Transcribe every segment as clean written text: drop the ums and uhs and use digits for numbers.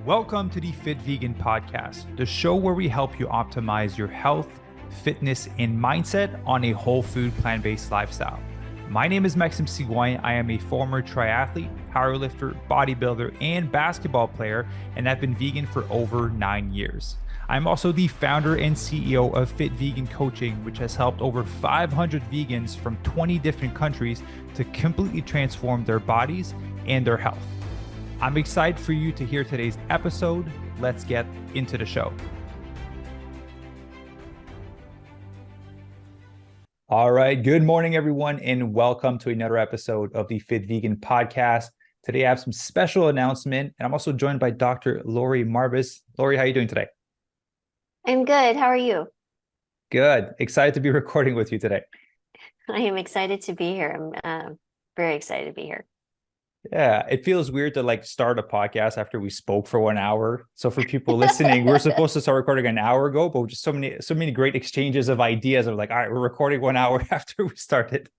Welcome to the Fit Vegan Podcast, the show where we help you optimize your health, fitness, and mindset on a whole food, plant-based lifestyle. My name is Maxime. I am a former triathlete, powerlifter, bodybuilder, and basketball player, and I've been vegan for over 9 years. I'm also the founder and CEO of Fit Vegan Coaching, which has helped over 500 vegans from 20 different countries to completely transform their bodies and their health. I'm excited for you to hear today's episode. Let's get into the show. All right. Good morning, everyone, and welcome to another episode of the Fit Vegan Podcast. Today, I have some special announcement, and I'm also joined by Dr. Laurie Marbas. Laurie, how are you doing today? I'm good. How are you? Good. Excited to be recording with you today. I am excited to be here. I'm very excited to be here. Yeah, it feels weird to start a podcast after we spoke for 1 hour. So for people listening, we're supposed to start recording an hour ago, but just so many great exchanges of ideas of all right, we're recording 1 hour after we started.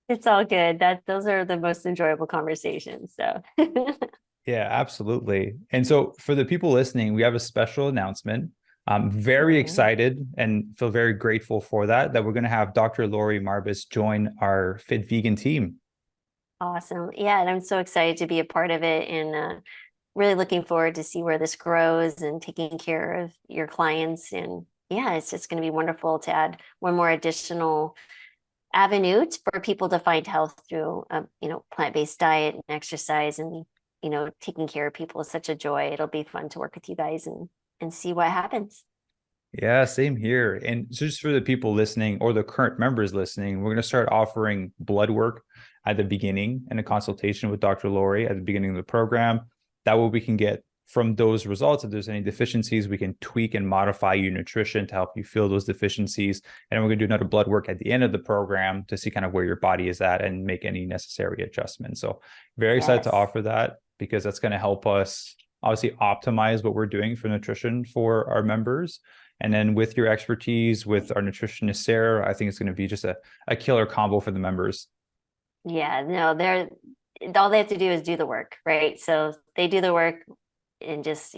It's all good. Those are the most enjoyable conversations. So Yeah, absolutely. And so for the people listening, we have a special announcement. I'm very excited and feel very grateful for that we're going to have Dr. Laurie Marbas join our Fit Vegan team. Awesome. Yeah, and I'm so excited to be a part of it and really looking forward to see where this grows and taking care of your clients. And yeah, it's just going to be wonderful to add one more additional avenue for people to find health through, plant-based diet and exercise, and, taking care of people is such a joy. It'll be fun to work with you guys and see what happens. Yeah, same here. And so just for the people listening or the current members listening, we're going to start offering blood work at the beginning and a consultation with Dr. Laurie at the beginning of the program. That way we can get from those results, if there's any deficiencies, we can tweak and modify your nutrition to help you fill those deficiencies. And we're going to do another blood work at the end of the program to see kind of where your body is at and make any necessary adjustments. So very excited to offer that because that's going to help us obviously optimize what we're doing for nutrition for our members. And then with your expertise, with our nutritionist, Sarah, I think it's going to be just a killer combo for the members. Yeah, no, all they have to do is do the work, right? So they do the work and just,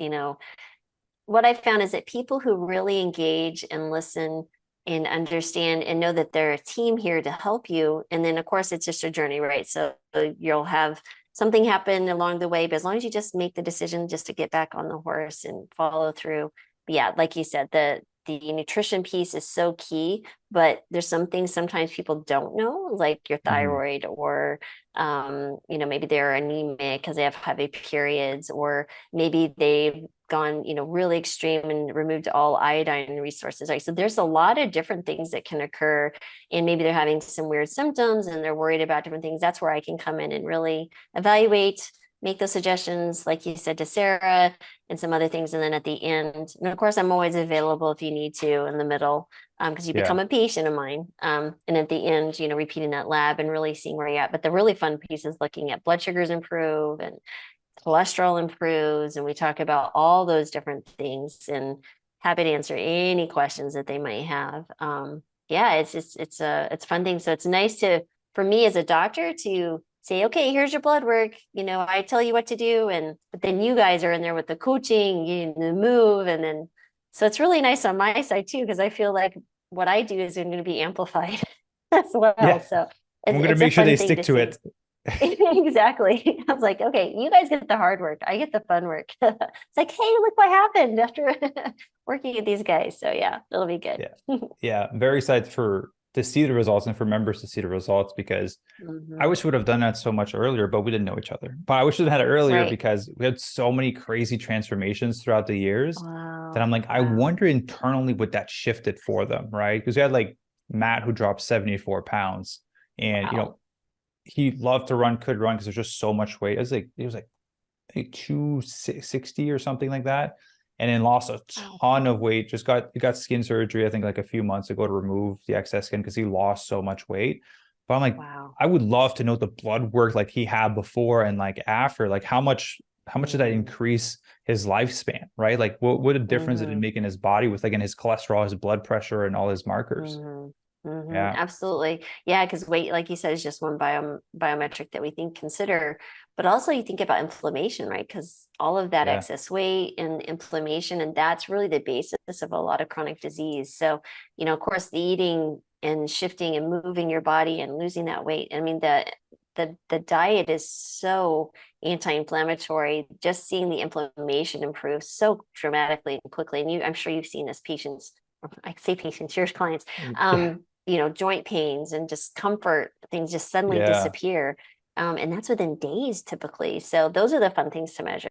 what I found is that people who really engage and listen and understand and know that they're a team here to help you. And then of course it's just a journey, right? So you'll have something happen along the way, but as long as you just make the decision just to get back on the horse and follow through. But yeah, like you said, the nutrition piece is so key, but there's some things sometimes people don't know, like your thyroid or, maybe they're anemic because they have heavy periods, or maybe they've gone, really extreme and removed all iodine resources, right? So there's a lot of different things that can occur, and maybe they're having some weird symptoms and they're worried about different things. That's where I can come in and really evaluate, make those suggestions, like you said, to Sarah and some other things. And then at the end, and of course, I'm always available if you need to in the middle, because you become a patient of mine. And at the end, repeating that lab and really seeing where you're at. But the really fun piece is looking at blood sugars improve and cholesterol improves. And we talk about all those different things and happy to answer any questions that they might have. It's a fun thing. So it's nice for me as a doctor to say, okay, here's your blood work. I tell you what to do. But then you guys are in there with the coaching, the move. And then, so it's really nice on my side too, because I feel like what I do is going to be amplified as well. Yeah. So we're going to make sure they stick to it. Exactly. I was like, okay, you guys get the hard work. I get the fun work. It's like, hey, look what happened after working with these guys. So yeah, it'll be good. Yeah. Very excited to see the results and for members to see the results, because I wish we would have done that so much earlier, but we didn't know each other. But I wish we had it earlier because we had so many crazy transformations throughout the years that I'm like, I wonder internally what that shifted for them, right? Because we had like Matt who dropped 74 pounds and, he loved to run, could run because there's just so much weight. It was like 260 or something like that. And then lost a ton of weight. He got skin surgery, I think like a few months ago to remove the excess skin because he lost so much weight. But I'm like, I would love to know the blood work like he had before and like after, like how much did that increase his lifespan, right? Like what a difference did it make in his body with, again, his cholesterol, his blood pressure, and all his markers. Absolutely. Yeah, because weight, like you said, is just one biometric that we consider. but also you think about inflammation, right? Because all of that Yeah. excess weight and inflammation, and that's really the basis of a lot of chronic disease. So, of course, the eating and shifting and moving your body and losing that weight. I mean, the diet is so anti-inflammatory. Just seeing the inflammation improve so dramatically and quickly. And I'm sure you've seen this patients, I say patients, your clients, joint pains and discomfort, things just suddenly Yeah. disappear. And that's within days typically. So those are the fun things to measure.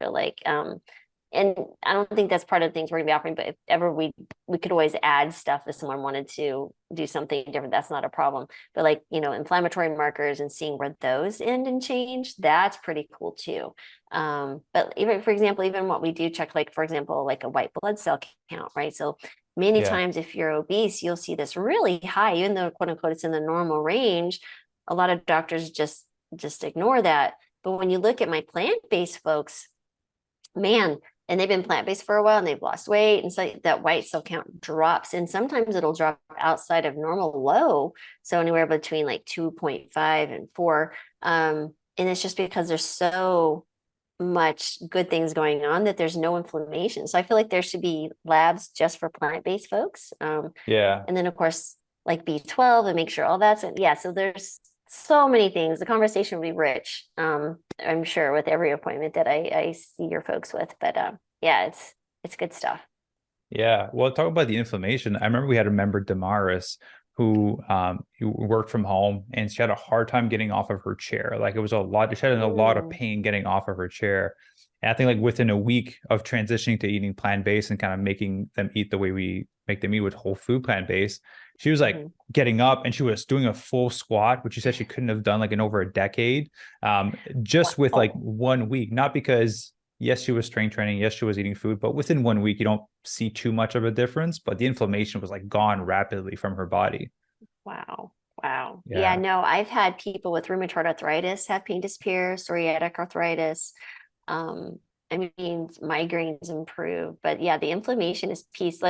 And I don't think that's part of the things we're gonna be offering, but if ever we could always add stuff if someone wanted to do something different, that's not a problem. But inflammatory markers and seeing where those end and change, that's pretty cool too. But even, for example, even what we do check, for example, like a white blood cell count, right? So many Yeah. times if you're obese, you'll see this really high, even though quote unquote it's in the normal range. A lot of doctors just ignore that. But when you look at my plant-based folks, man, and they've been plant-based for a while and they've lost weight, and so that white cell count drops, and sometimes it'll drop outside of normal low, so anywhere between 2.5 and 4. And it's just because there's so much good things going on that there's no inflammation. So I feel like there should be labs just for plant-based folks. Yeah. And then of course B12 and make sure all that's yeah. So there's so many things. The conversation will be rich. I'm sure with every appointment that I see your folks with, but yeah, it's good stuff. Yeah. Well, talk about the inflammation. I remember we had a member, Damaris, who worked from home, and she had a hard time getting off of her chair. Like, it was a lot, she had a lot of pain getting off of her chair. And I think within a week of transitioning to eating plant-based and kind of making them eat the way we make them eat with whole food plant-based, she was getting up and she was doing a full squat, which she said she couldn't have done in over a decade, just with 1 week. Not because, yes, she was strength training, yes, she was eating food, but within 1 week, you don't see too much of a difference, but the inflammation was gone rapidly from her body. Wow. Wow. Yeah, Yeah. no, I've had people with rheumatoid arthritis have pain disappear, psoriatic arthritis. I mean, migraines improve, but yeah, the inflammation is piece.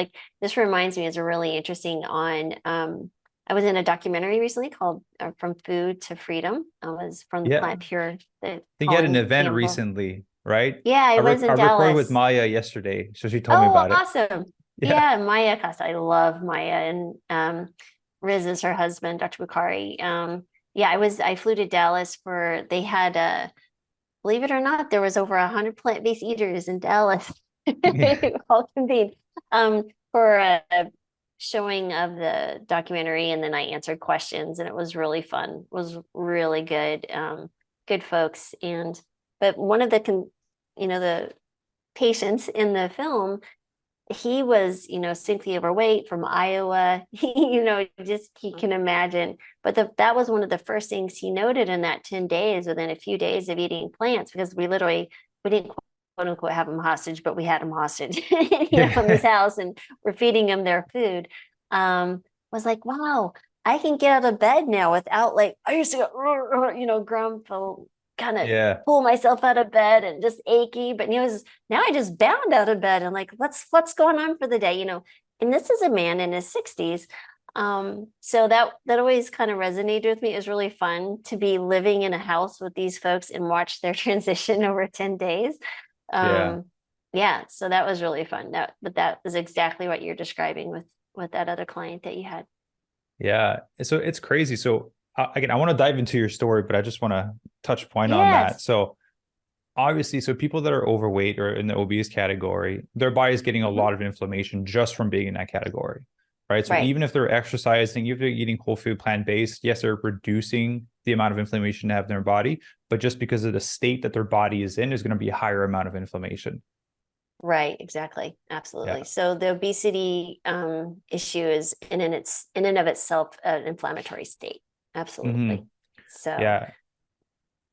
This reminds me is a really interesting I was in a documentary recently called From Food to Freedom. I was from the Yeah. Plant Pure, the They had an Colin event Campbell. recently, right? Yeah, I was I in recorded with Dallas. Maya yesterday, so she told me Oh, about it. awesome. Yeah. Yeah, Maya Casa. I love Maya. And Riz is her husband, Dr. Bukhari. Yeah, I flew to Dallas they had believe it or not, there was over 100 plant-based eaters in Dallas, Yeah. all convened for a showing of the documentary, and then I answered questions, and it was really fun. It was really good, good folks. But one of the patients in the film, he was, sickly overweight from Iowa. Just he can imagine. But that was one of the first things he noted in that 10 days, within a few days of eating plants, because we didn't quote unquote have him hostage, but we had him hostage, from his house, and we're feeding him their food. Was like, wow, I can get out of bed now without I used to go, grumpy, kind of Yeah. pull myself out of bed and just achy. But now I just bound out of bed and what's going on for the day, and this is a man in his 60s. So that always kind of resonated with me. It was really fun to be living in a house with these folks and watch their transition over 10 days. Yeah. Yeah, so that was really fun. But that was exactly what you're describing with that other client that you had. Yeah. So it's crazy. So again, I want to dive into your story, but I just want to touch point on that. Yes. So obviously, so people that are overweight or in the obese category, their body is getting a Mhm. lot of inflammation just from being in that category, right? So Right. even if they're exercising, even if they're eating whole food plant-based, yes, they're reducing the amount of inflammation they have in their body, but just because of the state that their body is in, is going to be a higher amount of inflammation. Right, exactly. Yeah. Absolutely. So the obesity issue is in and of itself an inflammatory state. Hmm. Absolutely. So, Yeah.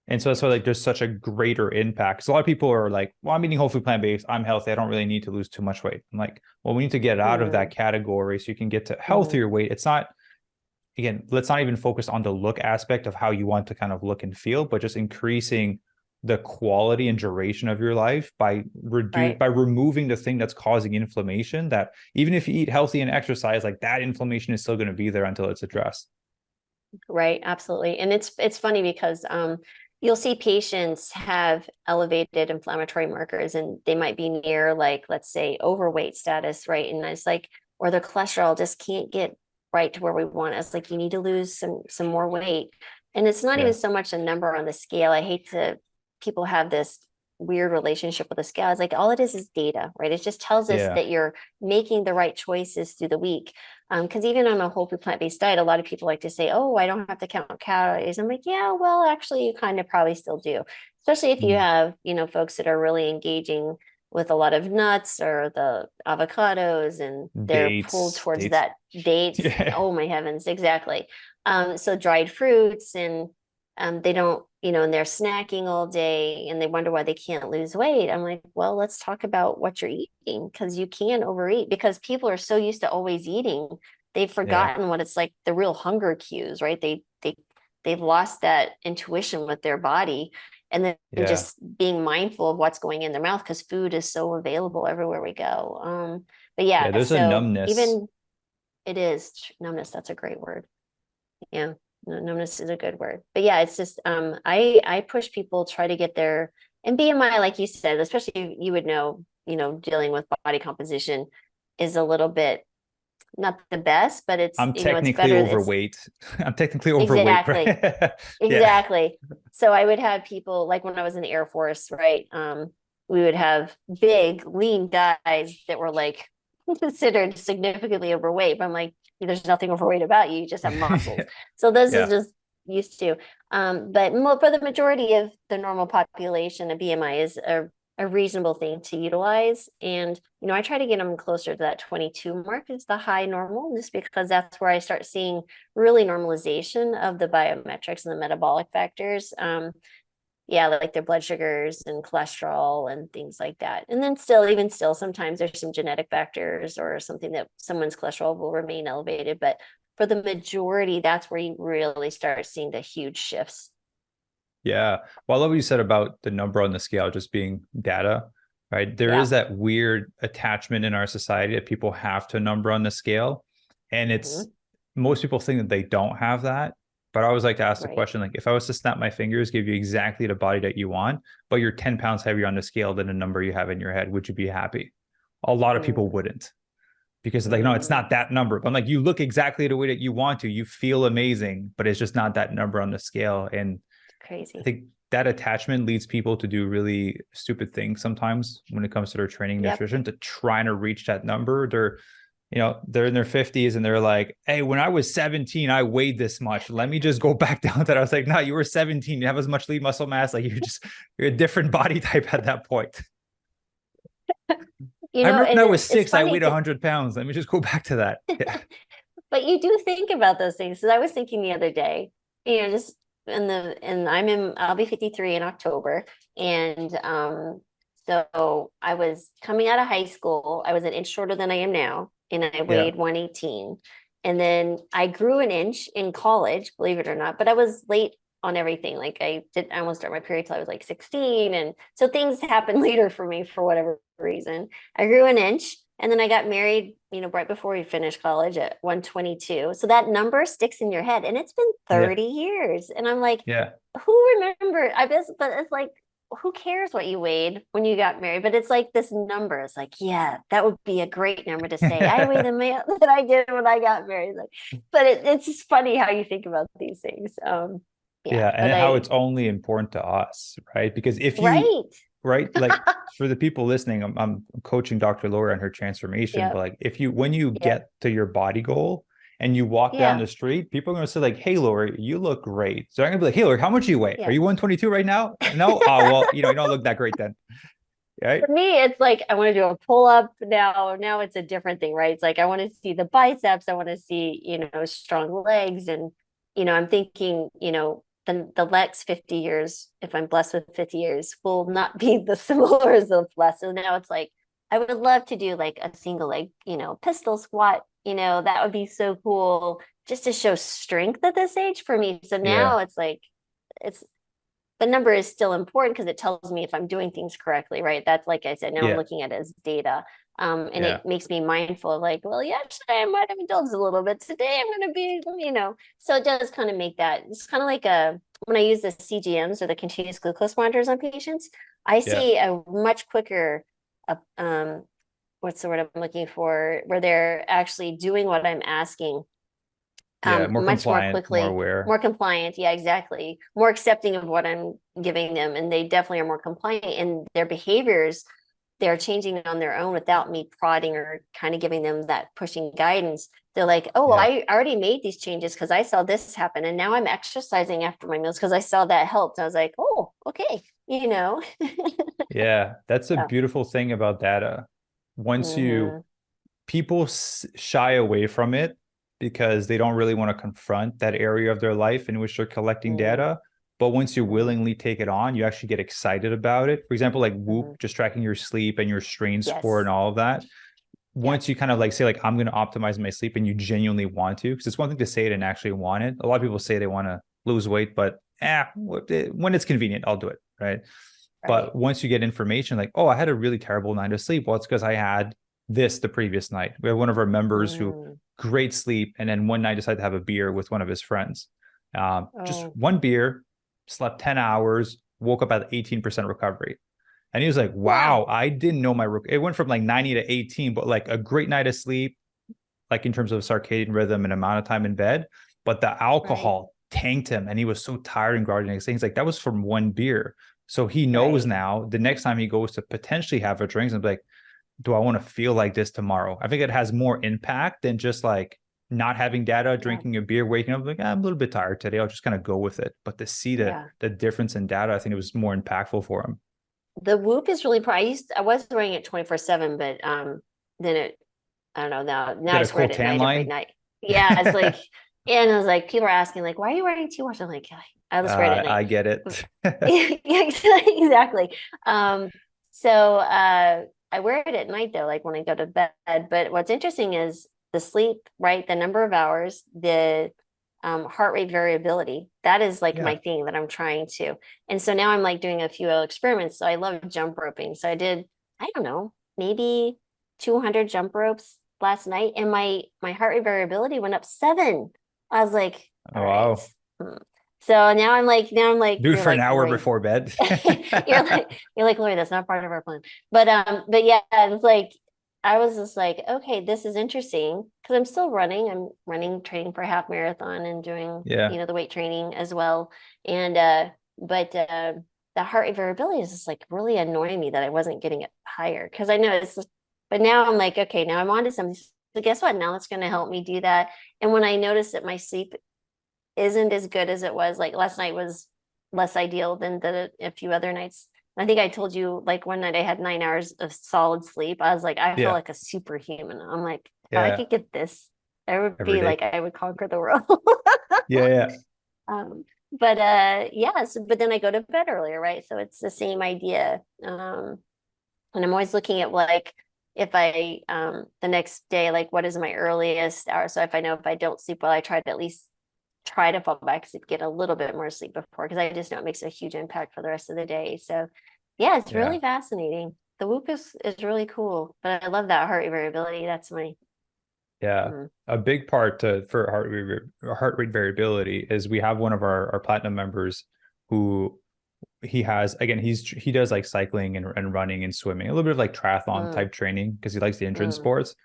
And so there's such a greater impact. So a lot of people are like, well, I'm eating whole food plant-based, I'm healthy, I don't really need to lose too much weight. I'm like, well, we need to get out of that mm, category so you can get to mhm. healthier weight. It's not, again, let's not even focus on the look aspect of how you want to kind of look and feel, but just increasing the quality and duration of your life Right, by removing the thing that's causing inflammation, that even if you eat healthy and exercise, that inflammation is still going to be there until it's addressed. right, absolutely. And it's funny because you'll see patients have elevated inflammatory markers and they might be near, like, let's say overweight status, right? And it's like, or their cholesterol just can't get right to where we want it. It's like, you need to lose some more weight. And it's not even Yeah. so much a number on the scale. I hate to, people have this weird relationship with the scale. It's like, all it is data, right? It just tells us Yeah. that you're making the right choices through the week. Because even on a whole food plant-based diet, a lot of people like to say, oh, I don't have to count calories. I'm like, yeah, well, actually, you kind of probably still do, especially if you Mm. have, folks that are really engaging with a lot of nuts or the avocados and they're pulled Dates, towards dates. that dates. Yeah. Oh my heavens, exactly. So dried fruits and they don't, and they're snacking all day and they wonder why they can't lose weight. I'm like, well, let's talk about what you're eating because you can overeat because people are so used to always eating. They've Yeah. forgotten what it's like, the real hunger cues, right? They've lost that intuition with their body and then Yeah. just being mindful of what's going in their mouth because food is so available everywhere we go. But Yeah. yeah, There's a so numbness. even it is numbness, that's a great word. Yeah, no, numbness is a good word. But yeah, it's just I push people try to get there and BMI, like you said, especially you would know, dealing with body composition is a little bit not the best, but it's I'm it's technically better. It's overweight. I'm technically overweight, exactly, right? Yeah. exactly. So I would have people like when I was in the Air Force, right? We would have big, lean guys that were like considered significantly overweight, but I'm like, there's nothing overweight about you. You just have muscles. So this is Yeah. just used to. But for the majority of the normal population, a BMI is a reasonable thing to utilize. And, I try to get them closer to that 22 mark is the high normal, just because that's where I start seeing really normalization of the biometrics and the metabolic factors. Yeah, like their blood sugars and cholesterol and things like that. And then even still, sometimes there's some genetic factors or something that someone's cholesterol will remain elevated. But for the majority, that's where you really start seeing the huge shifts. Yeah. Well, I love what you said about the number on the scale just being data, right? There is Yeah. that weird attachment in our society that people have to a number on the scale. And it's Mhm. most people think that they don't have that. But I always like to ask the Right. question, like, if I was to snap my fingers, give you exactly the body that you want, but you're 10 pounds heavier on the scale than the number you have in your head, would you be happy? A lot of people Mm, wouldn't because it's like, no, it's mm, not that number. But I'm like, you look exactly the way that you want to. You feel amazing, but it's just not that number on the scale. And I crazy. think that attachment leads people to do really stupid things sometimes when it comes to their training Yep. nutrition to trying to reach that number. They're in their 50s and they're like, hey, when I was 17, I weighed this much. Let me just go back down to that. I was like, no, you were 17. You have as much lean muscle mass. Like you're a different body type at that point. I remember when And I was it's six, I funny weighed because 100 pounds. Let me just go back to that. Yeah. but you do think about those things. So I was thinking the other day, just and I'll be 53 in October. And so I was coming out of high school. I was an inch shorter than I am now, and I Yeah. weighed 118. And then I grew an inch in college, believe it or not, but I was late on everything. Like I almost start my period till I was like 16. And so things happened later for me for whatever reason. I grew an inch and then I got married, right before we finished college at 122. So that number sticks in your head. And it's been Yeah. 30 years. And I'm like, Yeah. who remember? I guess, but it's like, who cares what you weighed when you got married? But it's like this number. It's like, yeah, that would be a great number to say. I weigh the amount that I did when I got married. Like, but it's just funny how you think about these things. Yeah, Yeah, but and how it's only important to us, right? Because if you, right. right, like for the people listening, I'm coaching Dr. Laura on her transformation, but Yep. like if you, when you Yep. get to your body goal and you walk down Yeah. the street, people are going to say like, "Hey, Laura, you look great." So I'm going to be like, "Hey, Laura, how much do you weigh? Are Yeah. you 122 right now?" No? Oh, well, you don't look that great then, right? For me, it's like I want to do a pull up now. Now it's a different thing, right? It's like I want to see the biceps. I want to see, strong legs. And, I'm thinking, the next 50 years, if I'm blessed with 50 years, will not be the similar as the less. So now it's like I would love to do like a single leg, pistol squat. That would be so cool just to show strength at this age for me. So Yeah. now it's like it's the number is still important because it tells me if I'm doing things correctly, right? That's like I said, now I'm Yeah. looking at it as data. And Yeah. it makes me mindful of like, well, yeah, today I might have indulged a little bit. Today I'm going to be, so it does kind of make that. It's kind of like when I use the CGMs or the continuous glucose monitors on patients, I Yeah. see a much quicker, what's the word I'm looking for, where they're actually doing what I'm asking Yeah. More much more compliant, more quickly, aware. more compliant. Yeah, exactly. More accepting of what I'm giving them. And they definitely are more compliant in their behaviors. They're changing on their own without me prodding or kind of giving them that pushing guidance. They're like, oh, Yeah. I already made these changes because I saw this happen. And now I'm exercising after my meals because I saw that helped. I was like, oh, okay. Yeah. That's a So, beautiful thing about data. Once you mhm, people shy away from it because they don't really want to confront that area of their life in which they're collecting mhm, data. But once you mhm, willingly take it on, you actually get excited about it. For example, like Whoop, mhm. just tracking your sleep and your strain score and Yes. all of that. Yep. Once you kind of like say, like, I'm going to optimize my sleep and you genuinely want to, because it's one thing to say it and actually want it. A lot of people say they want to lose weight, but when it's convenient, I'll do it. Right. Right. But once you get information like, oh, I had a really terrible night of sleep. Well, it's because I had this the previous night. We have one of our members who Mm. great sleep, and then one night decided to have a beer with one of his friends. Just Oh, one beer, slept 10 hours, woke up at 18% recovery. And he was like, wow. wow, I didn't know it went from like 90 to 18, but like a great night of sleep, like in terms of circadian rhythm and amount of time in bed. But the Right. alcohol tanked him and he was so tired and groggy. He's like, that was from one beer. So he knows Right. now the next time he goes to potentially have a drink, and be like, do I want to feel like this tomorrow? I think it has more impact than just like not having data, Yeah. drinking a beer, waking up like, I'm a little bit tired today. I'll just kind of go with it. But to see Yeah. the difference in data, I think it was more impactful for him. The Whoop is really I was wearing it 24/7, but then I don't know, now I Get a just wear cool it at tan night every line. night. Yeah, it's like, and I was like, people are asking like, why are you wearing two watch? I'm like, I just wear it at night. I get it. Yeah, exactly. Um, so I wear it at night though, like when I go to bed. But what's interesting is the sleep, right? The number of hours, the heart rate variability. That is like Yeah. my thing that I'm trying to. And so now I'm like doing a few experiments. So I love jump roping. So I did, I don't know, maybe 200 jump ropes last night, and my heart rate variability went up 7. I was like, Oh, all right. wow. So now I'm like, Do it you're for an like, hour Laurie, before bed. you're like, Laurie, that's not part of our plan. But yeah, it's like I was just like, okay, this is interesting because I'm still running. I'm running, training for a half marathon and doing, Yeah. the weight training as well. And but the heart rate variability is just like really annoying me that I wasn't getting it higher because I know but now I'm like, okay, now I'm on to something. So guess what? Now it's going to help me do that. And when I notice that my sleep isn't as good as it was. Like last night was less ideal than a few other nights. I think I told you like one night I had 9 hours of solid sleep. I was like, I felt Yeah. like a superhuman. I'm like, if I Yeah. could get this, I would Every be day. like, I would conquer the world. Yeah. Yeah. But yeah, but then I go to bed earlier, right? So it's the same idea. And I'm always looking at like if I the next day, like what is my earliest hour? So if I know if I don't sleep well, I try to at least try to fall back to get a little bit more sleep before because I just know it makes a huge impact for the rest of the day. So yeah, it's Yeah. really fascinating. The Whoop is really cool, but I love that heart rate variability. That's my Yeah. mm, A big part for heart rate variability is we have one of our platinum members who he has, again, he does like cycling and running and swimming, a little bit of like triathlon mm, type training because he likes the endurance mm, sports.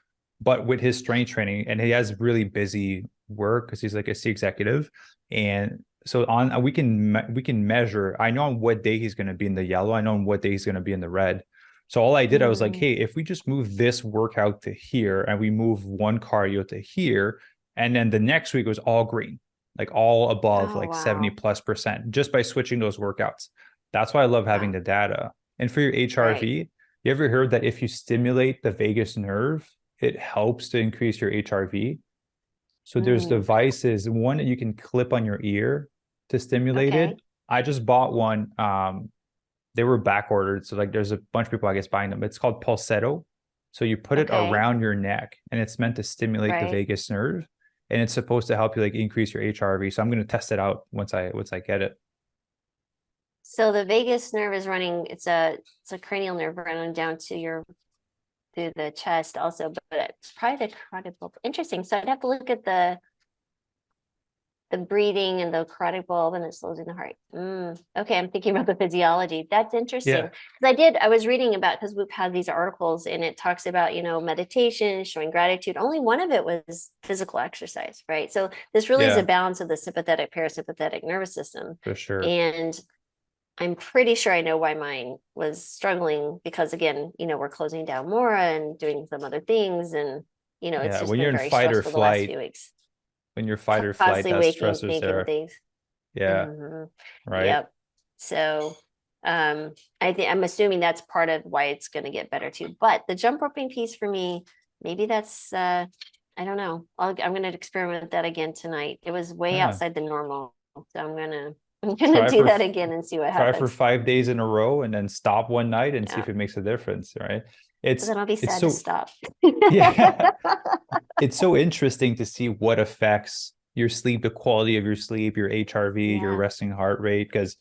But with his strength training, and he has really busy work because he's like a C executive, and so on we can measure. I know on what day he's going to be in the yellow. I know on what day he's going to be in the red. So all I did, I was like, mm. hey, if we just move this workout to here and we move one cardio to here, and then the next week was all green, like all above Oh like 70 wow. plus percent just by switching those workouts. That's why I love having Wow. the data. And for your Right. HRV, you ever heard that if you stimulate the vagus nerve, it helps to increase your HRV? So there's Mm, devices, one that you can clip on your ear to stimulate it. okay. I just bought one. They were back ordered. So like there's a bunch of people, I guess, buying them. It's called Pulsetto. So you put it Okay. around your neck and it's meant to stimulate the Right. vagus nerve. And it's supposed to help you like increase your HRV. So I'm going to test it out once I get it. So the vagus nerve is running, it's a cranial nerve running down to your through the chest also, but it's probably the carotid bulb. Interesting. So I'd have to look at the breathing and the carotid bulb, and it slows in the heart. Okay, I'm thinking about the physiology. That's interesting. Yeah. Because I was reading about, because we've had these articles and it talks about, meditation, showing gratitude. Only one of it was physical exercise, right? So this really is a Yeah, balance of the sympathetic, parasympathetic nervous system. for sure. And I'm pretty sure I know why mine was struggling because, again, we're closing down more and doing some other things. And, it's Yeah. just When you're been in very fight or stressful the last flight, few weeks. when you're fight or flight, Constantly that waking, stressors thinking there. things. Yeah. hmm Right. Yep. So I'm assuming that's part of why it's going to get better too. But the jump roping piece for me, maybe that's I don't know. I'm going to experiment with that again tonight. It was way Yeah. outside the normal, so I'm gonna Try do for that again and see what try for happens. 5 days in a row and then stop one night and see Yeah, if it makes a difference, right? but It's then I'll be it's sad to so stop. yeah, it's so interesting to see what affects your sleep, the quality of your sleep, your HRV, your Yeah. resting heart rate, because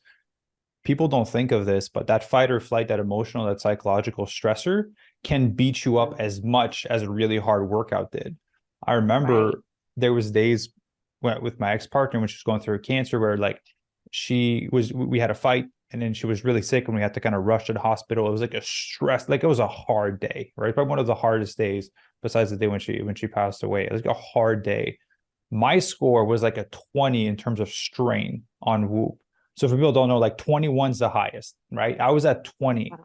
people don't think of this, but that fight or flight, that emotional, that psychological stressor can beat you up Mhm. as much as a really hard workout did. I Right. remember there was days with my ex-partner when she was going through cancer where like we had a fight and then she was really sick and we had to kind of rush to the hospital. It was like a stress, like it was a hard day, right? Probably one of the hardest days besides the day when she passed away. It was like a hard day. My score was like a 20 in terms of strain on Whoop. So for people who don't know, like 21's the highest, right? I was at 20. Wow.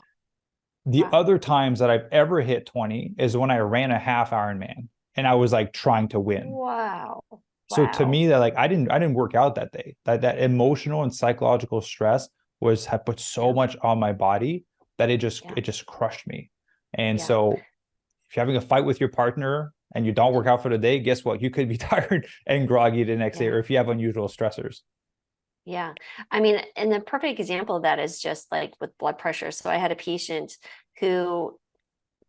The Wow. other times that I've ever hit 20 is when I ran a half Ironman and I was like trying to win. Wow. So to Wow. me, that like I didn't work out that day. That emotional and psychological stress was had put so Yeah. much on my body that it just Yeah. it just crushed me. And Yeah. so if you're having a fight with your partner and you don't work out for the day, guess what? You could be tired and groggy the next day, Yeah. or if you have unusual stressors. Yeah. I mean, and the perfect example of that is just like with blood pressure. So I had a patient who,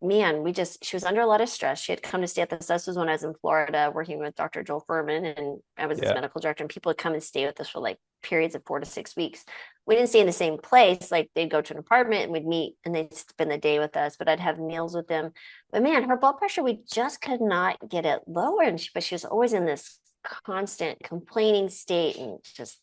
man, she was under a lot of stress. She had come to stay at this. This was when I was in Florida working with Dr. Joel Furman, and I was his Yeah. medical director, and people would come and stay with us for like periods of 4 to 6 weeks. We didn't stay in the same place. Like they'd go to an apartment and we'd meet and they'd spend the day with us, but I'd have meals with them. But man, her blood pressure, we just could not get it lower. But she was always in this constant complaining state and just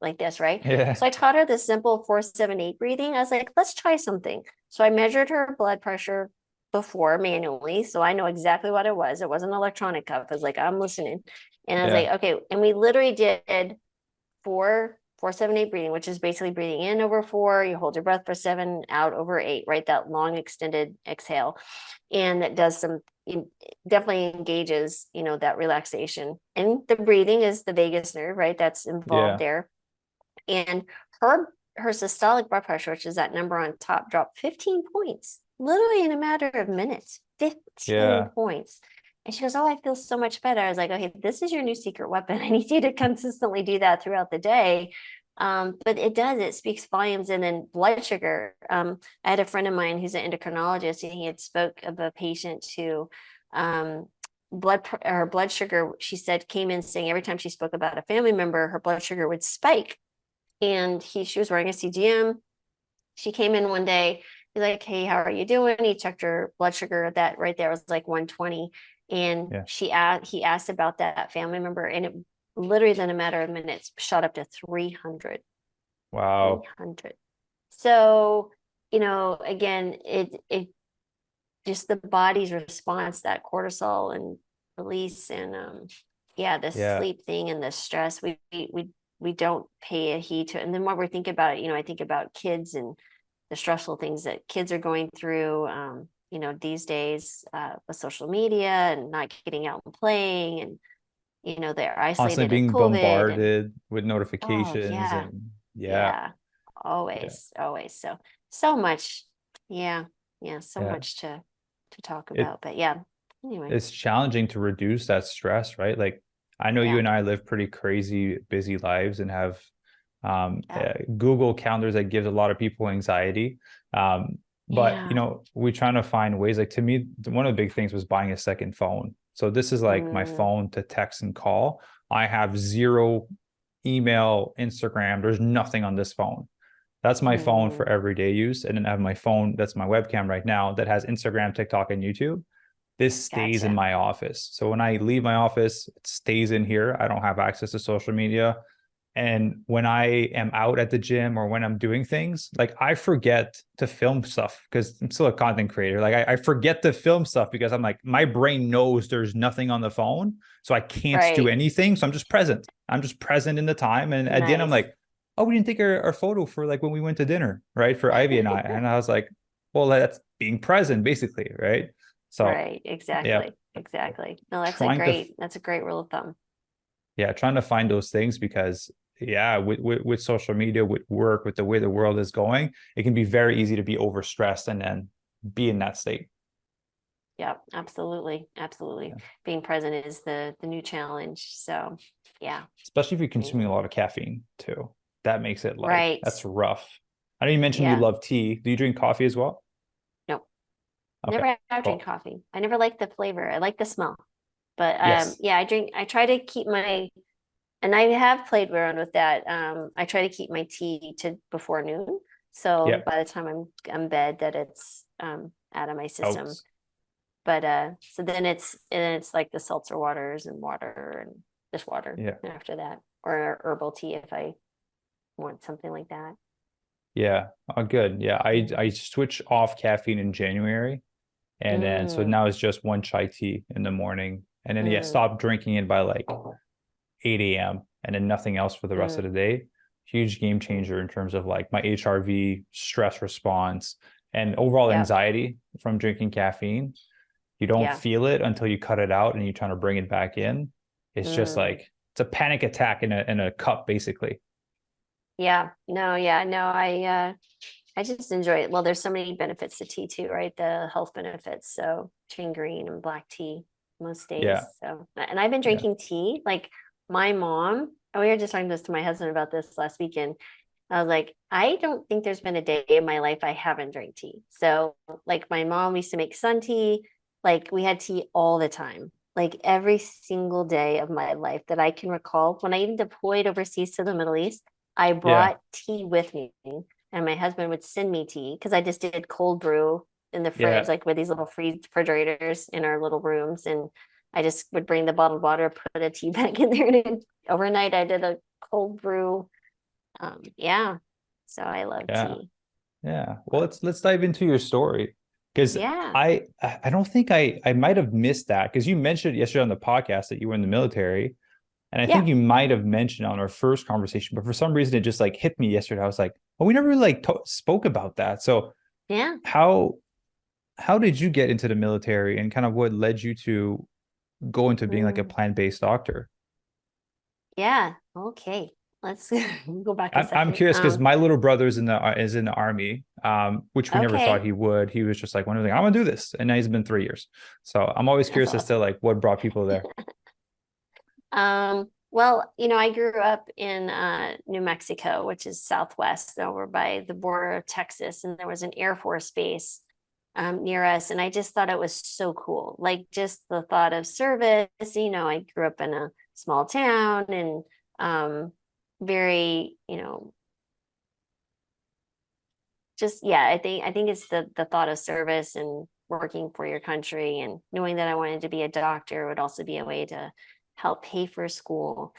like this, right? Yeah. So I taught her this simple 4-7-8 breathing. I was like, let's try something. So I measured her blood pressure before manually. So I know exactly what it was. It wasn't electronic cuff. I was like, I'm listening. And I was like, Yeah. okay. And we literally did 4-7-8 breathing, which is basically breathing in over 4, you hold your breath for 7, out over 8, right? That long extended exhale. And that does definitely engages, that relaxation. And the breathing is the vagus nerve, right? That's involved Yeah. there. And her systolic blood pressure, which is that number on top, dropped 15 points, literally in a matter of minutes. 15 Yeah. points. And she goes, oh, I feel so much better. I was like, okay, this is your new secret weapon. I need you to consistently do that throughout the day. But it speaks volumes. And then blood sugar. I had a friend of mine who's an endocrinologist, and he had spoke of a patient who her blood sugar, she said, came in saying every time she spoke about a family member, her blood sugar would spike. And she was wearing a CGM. She came in one day. He's like, hey, how are you doing? He checked her blood sugar. That right there was like 120. And Yeah. he asked about that family member, and it literally in a matter of minutes shot up to 300. Wow. 300. So, again, it just the body's response, that cortisol and release, and yeah, the Yeah. sleep thing and the stress, we don't pay a heed to it. And then when we think about it, I think about kids and the stressful things that kids are going through, these days, with social media and not getting out and playing, and they're Constantly isolated in being COVID. And bombarded with oh notifications yeah, and yeah. yeah, Yeah. always. So much. Yeah, yeah, so Yeah. much to talk It about. But yeah, anyway. it's challenging to reduce that stress, right? Like I know you Yeah, and I live pretty crazy busy lives and have yeah, Google calendars that gives a lot of people anxiety. But yeah. we're trying to find ways. Like to me, one of the big things was buying a second phone. So this is like my Mm, phone to text and call. I have zero email, Instagram. There's nothing on this phone. That's my phone for Mm, everyday use. And then I have my phone that's my webcam right now that has Instagram, TikTok, and YouTube. This stays in gotcha. my office. So when I leave my office, it stays in here. I don't have access to social media. And when I am out at the gym or when I'm doing things, like I forget to film stuff because I'm still a content creator. Like I forget to film stuff because I'm like, my brain knows there's nothing on the phone. So I can't do Right. anything. So I'm just present. I'm just present in the time. And at the end, I'm Nice. like, oh, we didn't take our photo for like when we went to dinner, right? For Ivy and I. And I was like, well, that's being present, basically, right? So Right. yeah, Exactly. Exactly. No, trying to that's a great rule of thumb. yeah, trying to find those things because yeah, with social media, with work, with the way the world is going, it can be very easy to be overstressed and then be in that state. Yeah, absolutely. Absolutely. Yeah. Being present is the new challenge. So yeah. Especially if you're consuming Yeah. a lot of caffeine too. That makes it like Right. that's rough. I know you mentioned you Yeah. love tea. Do you drink coffee as well? No, Okay, never have drink cool. coffee. I never like the flavor. I like the smell. But Yes. yeah, I try to keep my and I have played around with that. I try to keep my tea to before noon. So Yeah. by the time I'm bed that it's out of my system. Out. But so then it's like the seltzer waters and water and just water Yeah. after that. Or herbal tea if I want something like that. Yeah. Oh, good. Yeah. I Mm. switched off caffeine in January. And then so Mm, now it's just one chai tea in the morning. And then yeah, mm, stop drinking it by like 8 a.m. and then nothing else for the rest of mm, the day. Huge game mm. changer in terms of like my HRV, stress response, and overall Yep. anxiety from drinking caffeine. You don't Yeah. feel it until you cut it out and you're trying to bring it back in. It's just Mm. like it's a panic attack in a cup, basically. Yeah. No, yeah, no, I just enjoy it. Well, there's so many benefits to tea too, right? The health benefits. So between green and black tea most days. Yeah. So, and I've been Yeah. drinking tea. Like my mom, and we were just talking this to my husband about this last weekend. I was like, I don't think there's been a day in my life I haven't drank tea. So, like my mom used to make sun tea. Like we had tea all the time, like every single day of my life that I can recall. When I even deployed overseas to the Middle East, I Yeah. brought tea with me and my husband would send me tea because I just did cold brew in the fridge, Yeah. like with these little free refrigerators in our little rooms. And I just would bring the bottled water, put a tea bag in there, and overnight I did a cold brew. Yeah. So I love Yeah. tea. Yeah. Well, let's dive into your story because Yeah. I don't think I might have missed that because you mentioned yesterday on the podcast that you were in the military, and I think Yeah. you might have mentioned on our first conversation, but for some reason it just like hit me yesterday. I was like, well, we never really like spoke about that. So Yeah. how how did you get into the military and kind of what led you to go into being like a Mm. plant-based doctor? Yeah. Okay. Let's go back a I'm second. curious because my little brother is in the army, which we never thought Okay. he would. He was just like one of the I'm gonna do this, and now he's been 3 years. So I'm always That's curious as to awesome. like what brought people there. Well, I grew up in New Mexico, which is southwest over by the border of Texas, and there was an Air Force base near us, and I just thought it was so cool. Like just the thought of service. I grew up in a small town and very, just yeah, I think it's the thought of service and working for your country and knowing that I wanted to be a doctor would also be a way to help pay for school.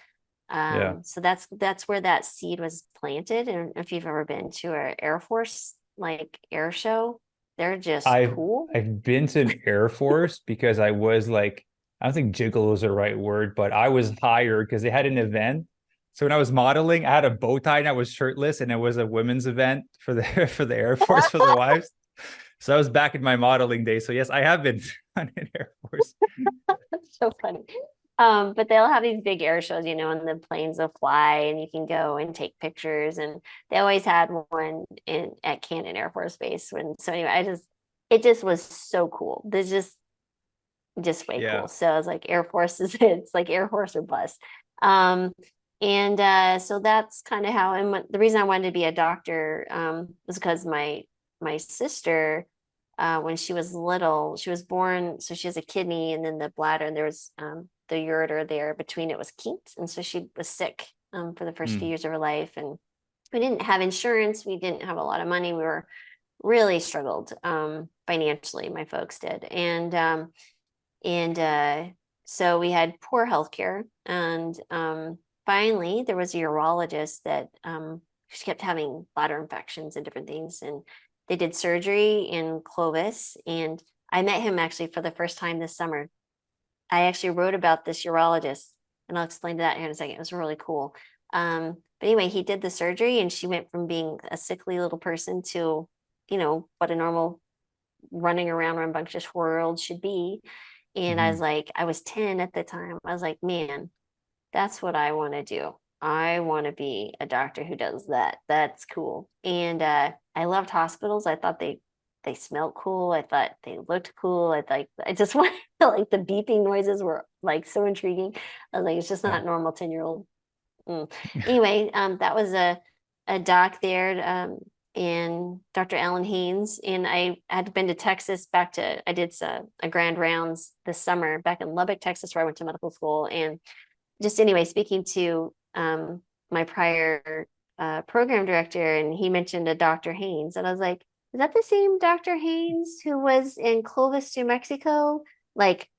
Yeah, So that's where that seed was planted. And if you've ever been to an Air Force like air show, they're just I've cool. I've been to an Air Force because I was like I don't think gigolo is the right word, but I was hired because they had an event. So when I was modeling, I had a bow tie and I was shirtless, and it was a women's event for the for the Air Force for the wives. So I was back in my modeling days. So yes, I have been on an Air Force. That's so funny. But they'll have these big air shows, and the planes will fly and you can go and take pictures. And they always had one in at Cannon Air Force Base. So anyway, it just was so cool. This just way Yeah, cool. So I was like, Air Force is it's like Air Force or bust. Um, and so that's kind of how. And the reason I wanted to be a doctor was because my sister, when she was little, she was born. So she has a kidney and then the bladder, and there was the ureter there between it was kinked, and so she was sick for the first few mm, years of her life, and we didn't have insurance. We didn't have a lot of money. We were really struggled financially, my folks did. And so we had poor healthcare. And finally, there was a urologist that she kept having bladder infections and different things. And they did surgery in Clovis. And I met him actually for the first time this summer. I actually wrote about this urologist, and I'll explain that here in a second. It was really cool. But anyway, he did the surgery, and she went from being a sickly little person to, what a normal running around rambunctious world should be. And I was like, I was 10 at the time. I was like, man, that's what I want to do. I want to be a doctor who does that. That's cool. And I loved hospitals. I thought they smelled cool. I thought they looked cool. I just wanted like the beeping noises were like so intriguing. I was like, it's just not normal 10-year-old. Anyway, that was a doc there, and Dr. Alan Haynes. And I had been to Texas I did a grand rounds this summer back in Lubbock, Texas, where I went to medical school. And just anyway, speaking to my prior program director, and he mentioned a Dr. Haynes. And I was like, is that the same Dr. Haynes who was in Clovis, New Mexico, like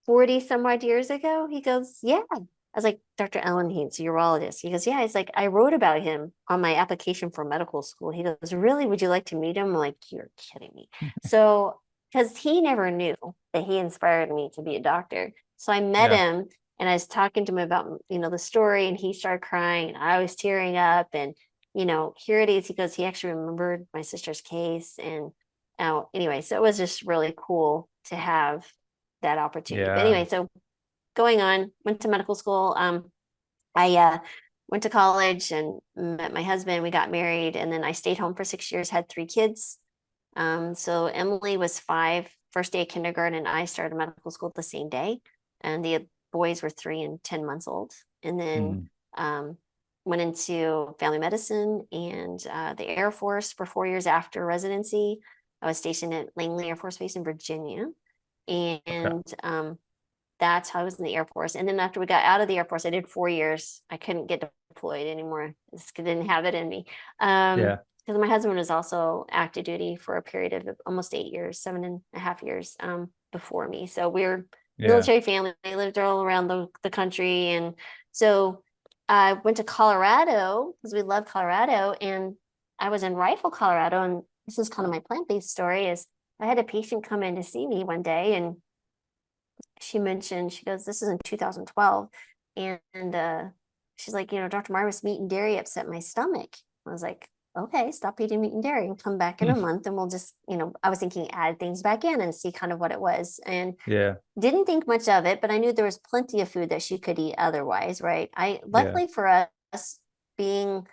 40 some odd years ago? He goes, yeah. I was like, Dr. Alan Haynes, urologist. He goes, yeah. He's like, I wrote about him on my application for medical school. He goes, really? Would you like to meet him? I'm like, you're kidding me. So, because he never knew that he inspired me to be a doctor. So I met him, and I was talking to him about, the story, and he started crying, and I was tearing up. And, here it is. He goes, he actually remembered my sister's case. And anyway, so it was just really cool to have that opportunity. But anyway, so going on, went to medical school. I went to college and met my husband. We got married, and then I stayed home for 6 years, had 3 kids. So Emily was 5, first day of kindergarten, and I started medical school the same day. And the boys were 3 and 10 months old. And then went into family medicine and the Air Force for 4 years after residency. I was stationed at Langley Air Force Base in Virginia. And that's how I was in the Air Force. And then after we got out of the Air Force, I did 4 years. I couldn't get deployed anymore. Just didn't have it in me. Because my husband was also active duty for a period of almost 8 years, 7.5 years before me. So we were military family. They lived all around the country. And so I went to Colorado because we love Colorado. And I was in Rifle, Colorado. And this is kind of my plant-based story is I had a patient come in to see me one day, and she goes, this is in 2012. And she's like, Dr. Marvis, meat and dairy upset my stomach. I was like, okay, stop eating meat and dairy and come back in a month. And we'll just, I was thinking add things back in and see kind of what it was. And didn't think much of it, but I knew there was plenty of food that she could eat otherwise. Right. Luckily for us being,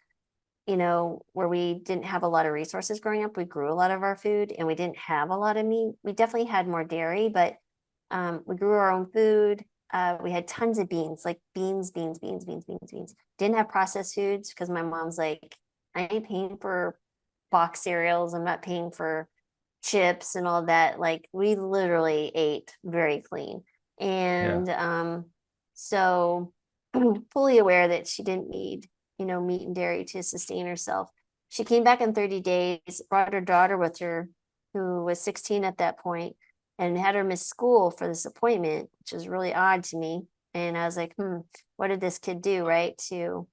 where we didn't have a lot of resources growing up, we grew a lot of our food, and we didn't have a lot of meat. We definitely had more dairy, but we grew our own food. We had tons of beans, like beans. Didn't have processed foods because my mom's like, I ain't paying for box cereals. I'm not paying for chips and all that. Like we literally ate very clean. And so fully aware that she didn't need, meat and dairy to sustain herself. She came back in 30 days, brought her daughter with her, who was 16 at that point, and had her miss school for this appointment, which was really odd to me. And I was like, what did this kid do, right, to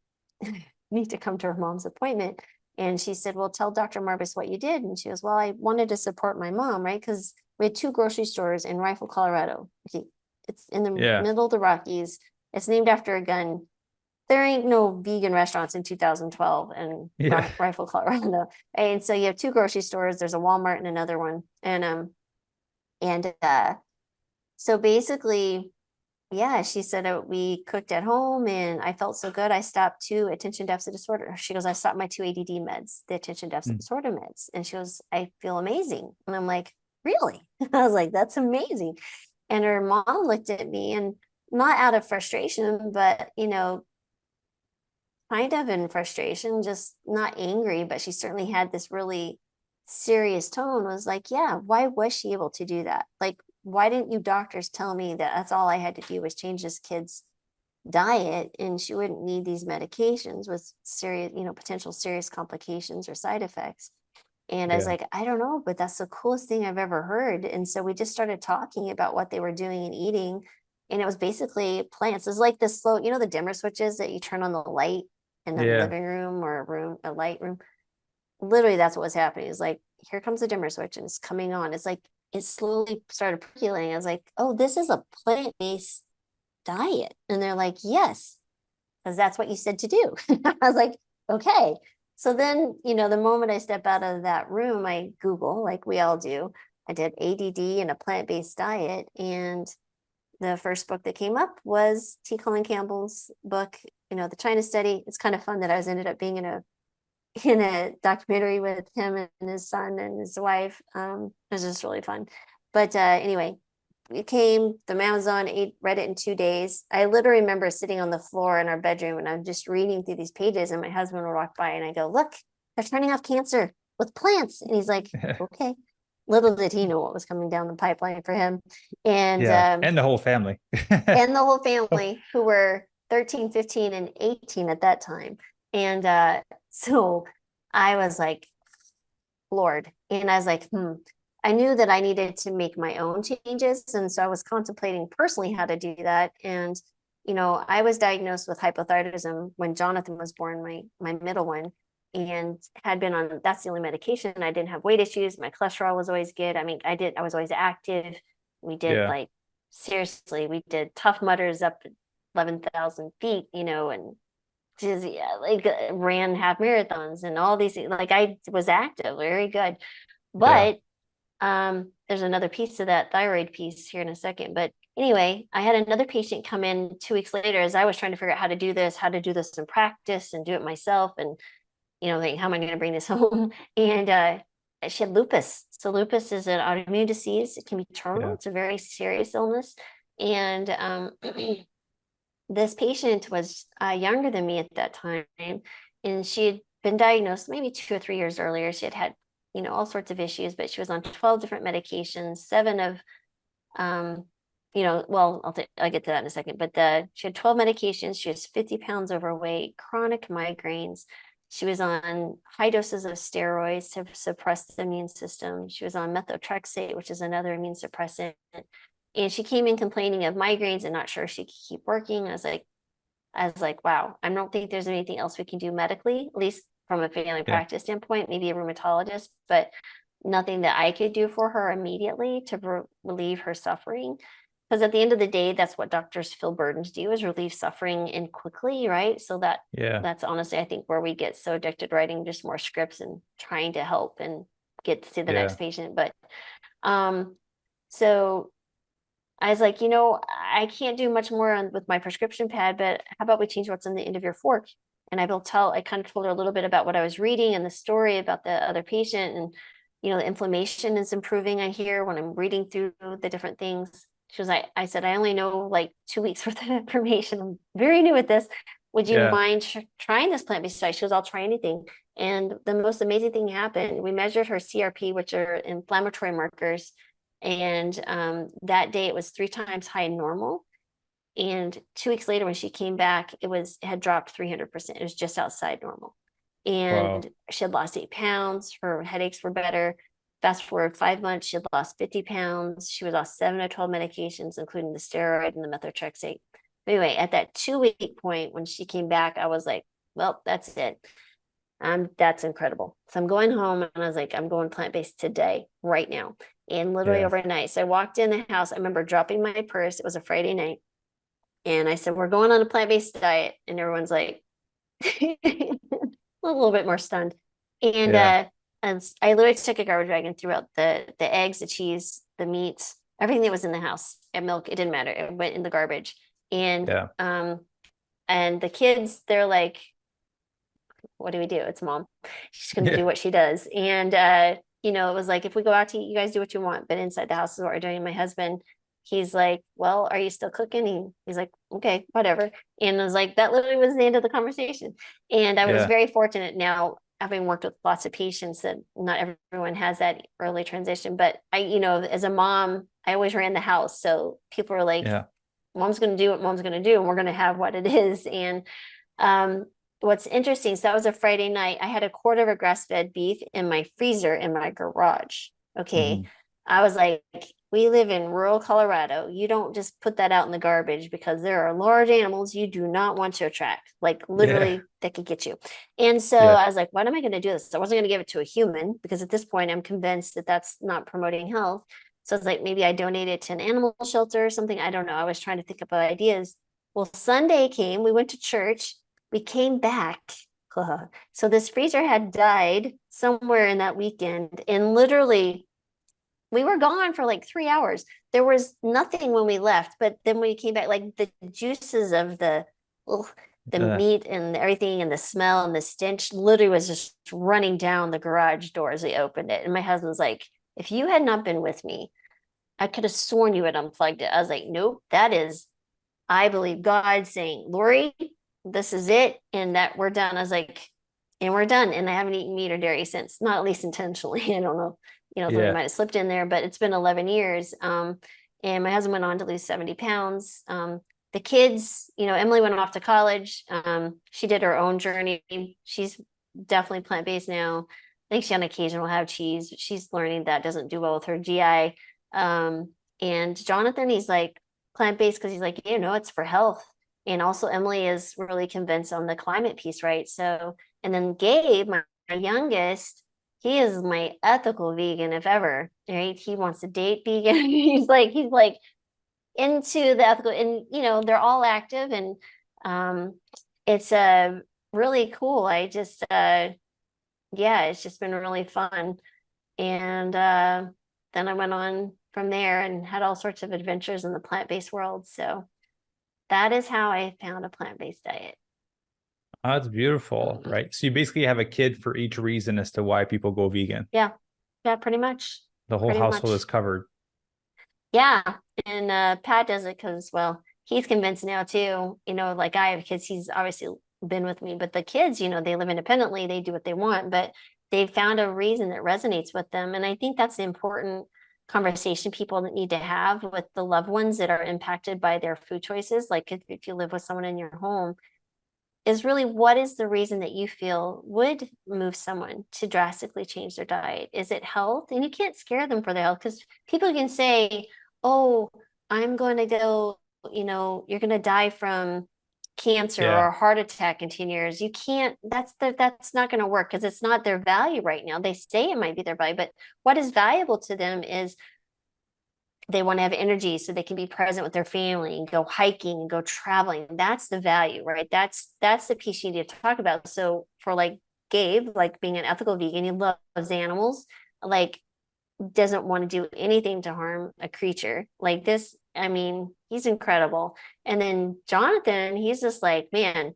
need to come to her mom's appointment? And she said, well, tell Dr. Marvis what you did. And she goes, well, I wanted to support my mom, right? Because we had 2 grocery stores in Rifle, Colorado. Okay, it's in the middle of the Rockies. It's named after a gun. There ain't no vegan restaurants in 2012 in Rifle, Colorado. And so you have 2 grocery stores. There's a Walmart and another one. And so basically, she said we cooked at home, and I felt so good. I stopped 2 attention deficit disorder. She goes, I stopped my 2 ADD meds, the attention deficit disorder meds. And she goes, I feel amazing. And I'm like, really? I was like, that's amazing. And her mom looked at me, and not out of frustration, but, kind of in frustration, just not angry, but she certainly had this really serious tone, was like, yeah, why was she able to do that? Like, why didn't you doctors tell me that that's all I had to do was change this kid's diet and she wouldn't need these medications with serious, potential serious complications or side effects. And I was Yeah. like, I don't know, but that's the coolest thing I've ever heard. And so we just started talking about what they were doing and eating. And it was basically plants. It's like this slow, the dimmer switches that you turn on the light in the Yeah. living room or a light room. Literally, that's what was happening. It's like, here comes the dimmer switch and it's coming on. It's like, it slowly started percolating. I was like, oh, this is a plant-based diet. And they're like, yes, because that's what you said to do. I was like, okay. So then, the moment I step out of that room, I Google, like we all do. I did ADD and a plant-based diet. And the first book that came up was T. Colin Campbell's book, The China Study. It's kind of fun that I ended up being in a documentary with him and his son and his wife. It was just really fun. But anyway, it came from Amazon, read it in 2 days. I literally remember sitting on the floor in our bedroom and I'm just reading through these pages and my husband would walk by and I go, look, they're turning off cancer with plants. And he's like, okay. Little did he know what was coming down the pipeline for him. And Yeah. And the whole family. and the whole family who were 13, 15, and 18 at that time. And so I was like floored. And I was like, I knew that I needed to make my own changes. And so I was contemplating personally how to do that. And, I was diagnosed with hypothyroidism when Jonathan was born, my middle one, and had been on, that's the only medication. I didn't have weight issues. My cholesterol was always good. I mean, I was always active. We did Yeah. seriously, we did Tough Mudders up 11,000 feet, and just ran half marathons and all these things. Like I was active, very good. Yeah. But there's another piece to that thyroid piece here in a second. But anyway, I had another patient come in 2 weeks later as I was trying to figure out how to do this in practice and do it myself. And, like, how am I going to bring this home? And she had lupus. So lupus is an autoimmune disease. It can be terminal. Yeah. It's a very serious illness. And this patient was younger than me at that time. And she had been diagnosed maybe 2 or 3 years earlier. She had all sorts of issues, but she was on 12 different medications, seven of, well, I'll get to that in a second, but she had 12 medications. She was 50 pounds overweight, chronic migraines. She was on high doses of steroids to suppress the immune system. She was on methotrexate, which is another immune suppressant. And she came in complaining of migraines and not sure she could keep working. I was like, wow, I don't think there's anything else we can do medically, at least from a family Yeah. practice standpoint, maybe a rheumatologist, but nothing that I could do for her immediately to relieve her suffering. Because at the end of the day, that's what doctors feel burdened to do, is relieve suffering and quickly, right? So Yeah. that's honestly, I think, where we get so addicted, writing just more scripts and trying to help and get to the Yeah. next patient. But so I was like, I can't do much more with my prescription pad, but how about we change what's on the end of your fork? And I kind of told her a little bit about what I was reading and the story about the other patient. And, the inflammation is improving, I hear, when I'm reading through the different things. She was like, I said, I only know like 2 weeks worth of information. I'm very new at this. Would you Yeah. mind trying this plant-based diet? She goes, I'll try anything. And the most amazing thing happened. We measured her CRP, which are inflammatory markers. And that day it was 3 times high normal. And 2 weeks later, when she came back, it had dropped 300%. It was just outside normal. Wow. And she had lost 8 pounds. Her headaches were better. Fast forward 5 months, she had lost 50 pounds. She was off 7 of 12 medications, including the steroid and the methotrexate. Anyway, at that 2 week point, when she came back, I was like, well, that's it. That's incredible. So I'm going home and I was like, I'm going plant-based today, right now. And literally Yeah. overnight. So I walked in the house. I remember dropping my purse. It was a Friday night. And I said, we're going on a plant-based diet. And everyone's like, a little bit more stunned. And Yeah. I literally took a garbage bag and threw out the eggs, the cheese, the meats, everything that was in the house, and milk. It didn't matter. It went in the garbage. And Yeah. the kids, they're like, what do we do? It's mom. She's going to do Yeah. what she does. And, it was like, if we go out to eat, you guys do what you want. But inside the house is what we're doing. And my husband, he's like, well, are you still cooking? He's like, okay, whatever. And I was like, that literally was the end of the conversation. And I was Yeah. very fortunate now, having worked with lots of patients, that not everyone has that early transition. But as a mom, I always ran the house. So people were like, Yeah. mom's going to do what mom's going to do, and we're going to have what it is. And what's interesting, so that was a Friday night. I had a quart of grass-fed beef in my freezer in my garage. Okay. Mhm. I was like, we live in rural Colorado. You don't just put that out in the garbage, because there are large animals you do not want to attract, like Yeah. literally that could get you. And so Yeah. I was like, what am I going to do this? I wasn't going to give it to a human, because at this point I'm convinced that that's not promoting health. So it's like, maybe I donate it to an animal shelter or something. I don't know. I was trying to think of ideas. Well, Sunday came, we went to church, we came back. So this freezer had died somewhere in that weekend, and literally we were gone for like 3 hours. There was nothing when we left, but then when we came back, like the juices of the Uh, meat and everything, and the smell and the stench literally was just running down the garage door as we opened it. And my husband's like, if you had not been with me, I could have sworn you had unplugged it. I was like, nope, that is, I believe God saying, Laurie, this is it, and that we're done. I was like, and we're done. And I haven't eaten meat or dairy since, not at least intentionally. I don't know, something yeah. might have slipped in there, but it's been 11 years. And my husband went on to lose 70 pounds. The kids, Emily went off to college. She did her own journey. She's definitely plant-based now. I think she on occasion will have cheese, but she's learning that doesn't do well with her GI. And Jonathan, he's like plant-based because he's like, it's for health. And also Emily is really convinced on the climate piece, right? So, and then Gabe, my youngest, he is my ethical vegan, if ever, right? He wants to date vegan. he's like into the ethical, and they're all active, and it's really cool. I just yeah, it's just been really fun. And then I went on from there and had all sorts of adventures in the plant-based world. So that is how I found a plant-based diet. Oh, that's beautiful, right? So you basically have a kid for each reason as to why people go vegan. Yeah. Yeah, pretty much. The whole Pretty household much. is covered. Yeah. And Pat does it because, well, he's convinced now too. Like I have kids, he's obviously been with me, but the kids, they live independently, they do what they want, but they've found a reason that resonates with them. And I think that's the important conversation people need to have with the loved ones that are impacted by their food choices. Like if you live with someone in your home, is really, what is the reason that you feel would move someone to drastically change their diet? Is it health? And you can't scare them for their health, because people can say, oh, I'm going to go, you're going to die from cancer or Yeah. a heart attack in 10 years. You can't, that's not going to work, because it's not their value right now. They say it might be their value, but what is valuable to them is they want to have energy so they can be present with their family and go hiking and go traveling. That's the value, right? That's the piece you need to talk about. So for like Gabe, like being an ethical vegan, he loves animals, like doesn't want to do anything to harm a creature like this. I mean, he's incredible. And then Jonathan, he's just like, man,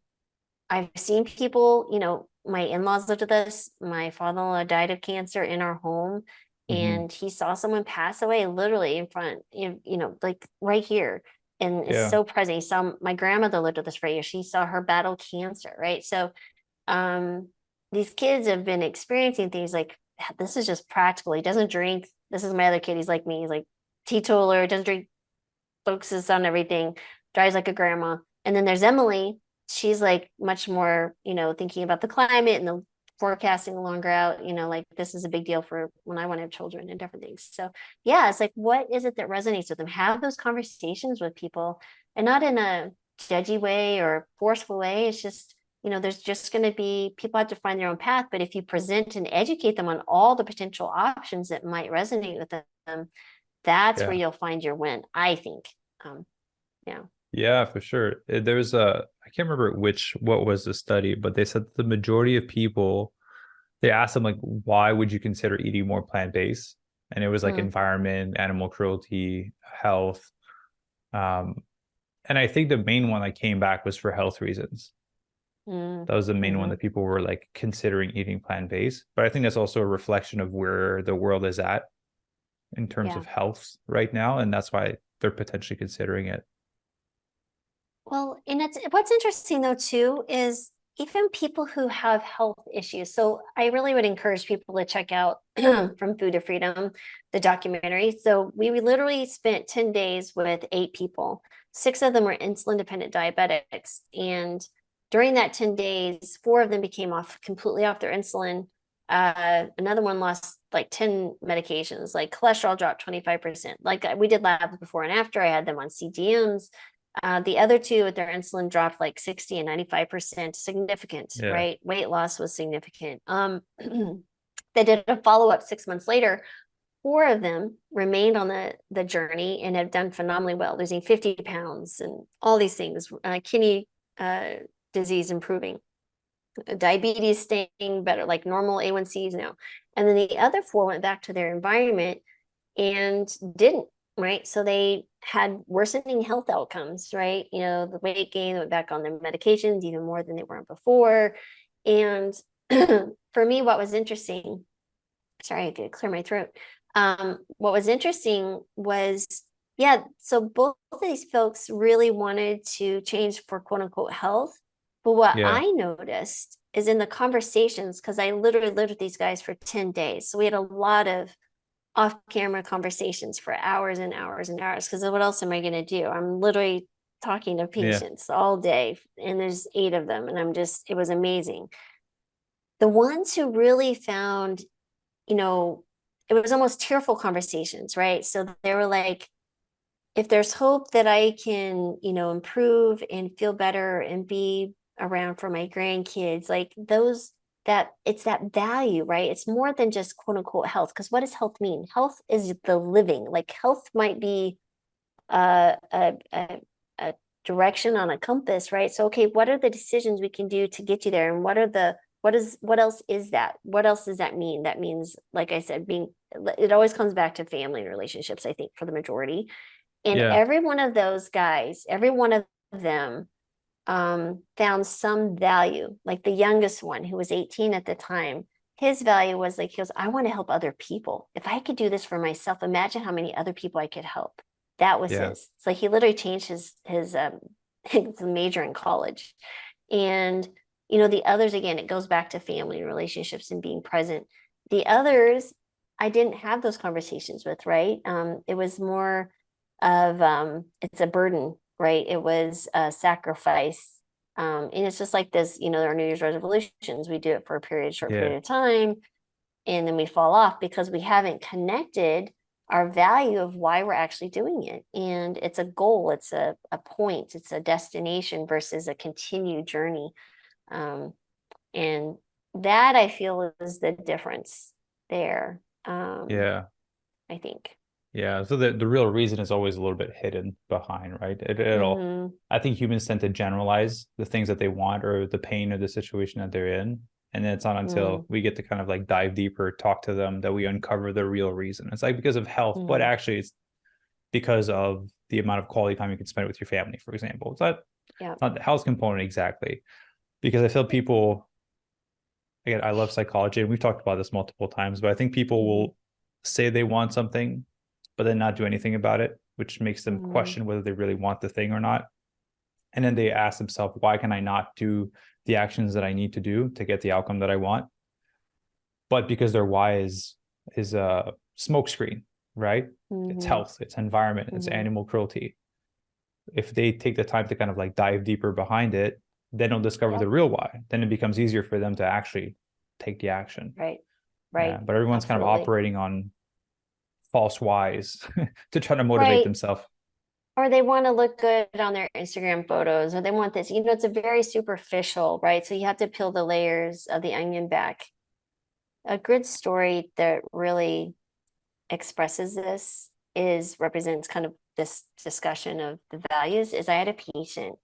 I've seen people, my in-laws lived with us. My father-in-law died of cancer in our home, Hmm. and he saw someone pass away literally in front, like right here. And it's Yeah. so present. He saw my grandmother lived with us for years. She saw her battle cancer, right? So um these kids have been experiencing things like, this is just practical. He doesn't drink. This is my other kid. He's like me. He's like teetotaler, doesn't drink, focuses on everything, drives like a grandma. And then there's Emily. She's like much more, thinking about the climate and the forecasting longer out, like this is a big deal for when I want to have children and different things. So yeah, it's like, what is it that resonates with them? Have those conversations with people, and not in a judgy way or forceful way. It's just, there's just going to be, people have to find their own path. But if you present and educate them on all the potential options that might resonate with them, that's where Yeah. you'll find your win, I think. Um, yeah. Yeah, for sure. There was I can't remember what was the study, but they said the majority of people, they asked them like, why would you consider eating more plant-based? And it was like Mm, environment, animal cruelty, health. Um, and I think the main one that came back was for health reasons. mm, That was the main one mm-hmm. that people were like considering eating plant-based. But I think that's also a reflection of where the world is at in terms Yeah. of health right now, and that's why they're potentially considering it. Well, and it's what's interesting though too is even people who have health issues. So I really would encourage people to check out From Food to Freedom, the documentary. So we literally spent 10 days with 8 people. 6 of them were insulin dependent diabetics. And during that 10 days, 4 of them became completely off their insulin. Another one lost like 10 medications, like cholesterol dropped 25%. Like we did labs before and after. I had them on CGMs. The other 2 with their insulin dropped like 60 and 95%, significant, right? Weight loss was significant. They did a follow-up 6 months later. 4 of them remained on the journey and have done phenomenally well, losing 50 pounds and all these things, kidney disease improving, diabetes staying better, like normal A1Cs now. And then the other 4 went back to their environment and didn't, right? So they had worsening health outcomes, right? The weight gain, went back on their medications even more than they were before. And for me, what was interesting, sorry, I could clear my throat. What was interesting was, so both of these folks really wanted to change for quote unquote health. But what I noticed is in the conversations, because I literally lived with these guys for 10 days. So we had a lot of off-camera conversations for hours and hours and hours, because what else am I going to do? I'm literally talking to patients all day, and there's 8 of them, and it was amazing. The ones who really found, it was almost tearful conversations, right? So they were like, if there's hope that I can, improve and feel better and be around for my grandkids, like it's that value, right? It's more than just quote unquote health. Because what does health mean? Health is the living. Like health might be a direction on a compass, right? So, okay, what are the decisions we can do to get you there? And what else is that? What else does that mean? That means, like I said, it always comes back to family and relationships, I think, for the majority. And every one of those guys, every one of them found some value. Like the youngest one, who was 18 at the time, his value was like, he goes, I want to help other people. If I could do this for myself, imagine how many other people I could help. That was his. So he literally changed his major in college. And the others, again, it goes back to family and relationships and being present. The others, I didn't have those conversations with, right? It was more of it's a burden, right? It was a sacrifice. And it's just like this, our New Year's resolutions. We do it for a short period of time, and then we fall off because we haven't connected our value of why we're actually doing it. And it's a goal, it's a point, it's a destination versus a continued journey. And that, I feel, is the difference there. I think. Yeah. So the real reason is always a little bit hidden behind, right? I think humans tend to generalize the things that they want or the pain or the situation that they're in. And then it's not until we get to kind of like dive deeper, talk to them, that we uncover the real reason. It's like because of health, but actually it's because of the amount of quality time you can spend with your family, for example. It's not the health component exactly. Because I feel people, again, I love psychology, and we've talked about this multiple times, but I think people will say they want something, but then not do anything about it, which makes them question whether they really want the thing or not. And then they ask themselves, why can I not do the actions that I need to do to get the outcome that I want? But because their why is a smokescreen, right? It's health, it's environment, it's animal cruelty. If they take the time to kind of like dive deeper behind it, then they'll discover the real why. Then it becomes easier for them to actually take the action. Right. But everyone's kind of operating on false whys to try to motivate themselves. Or they want to look good on their Instagram photos, or they want this, it's a very superficial, right? So you have to peel the layers of the onion back. A good story that really expresses this represents kind of this discussion of the values is I had a patient,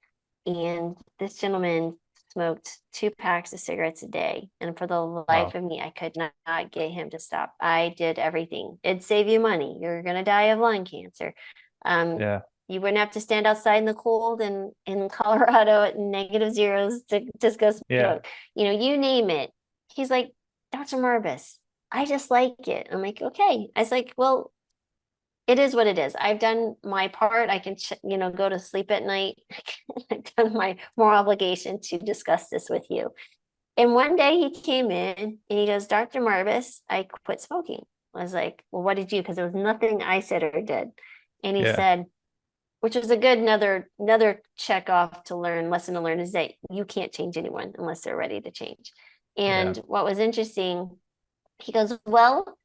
and this gentleman smoked 2 packs of cigarettes a day. And for the life of me, I could not get him to stop. I did everything. It'd save you money. You're going to die of lung cancer. You wouldn't have to stand outside in the cold in Colorado at negative zeros to just go smoke. You name it. He's like, Dr. Marbus, I just like it. I'm like, okay. I was like, well, it is what it is. I've done my part. I can, go to sleep at night. I've done my moral obligation to discuss this with you. And one day he came in and he goes, Dr. Marbus, I quit smoking. I was like, well, what did you? Because there was nothing I said or did. And he said, which is a good another check off to learn, lesson to learn, is that you can't change anyone unless they're ready to change. Yeah. And what was interesting, he goes, well,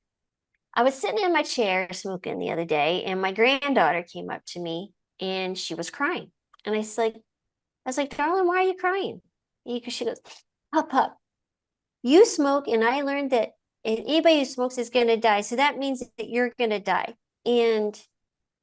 I was sitting in my chair smoking the other day, and my granddaughter came up to me and she was crying. And I was like, darling, why are you crying? Because she goes, Pup, you smoke, and I learned that anybody who smokes is going to die. So that means that you're going to die. And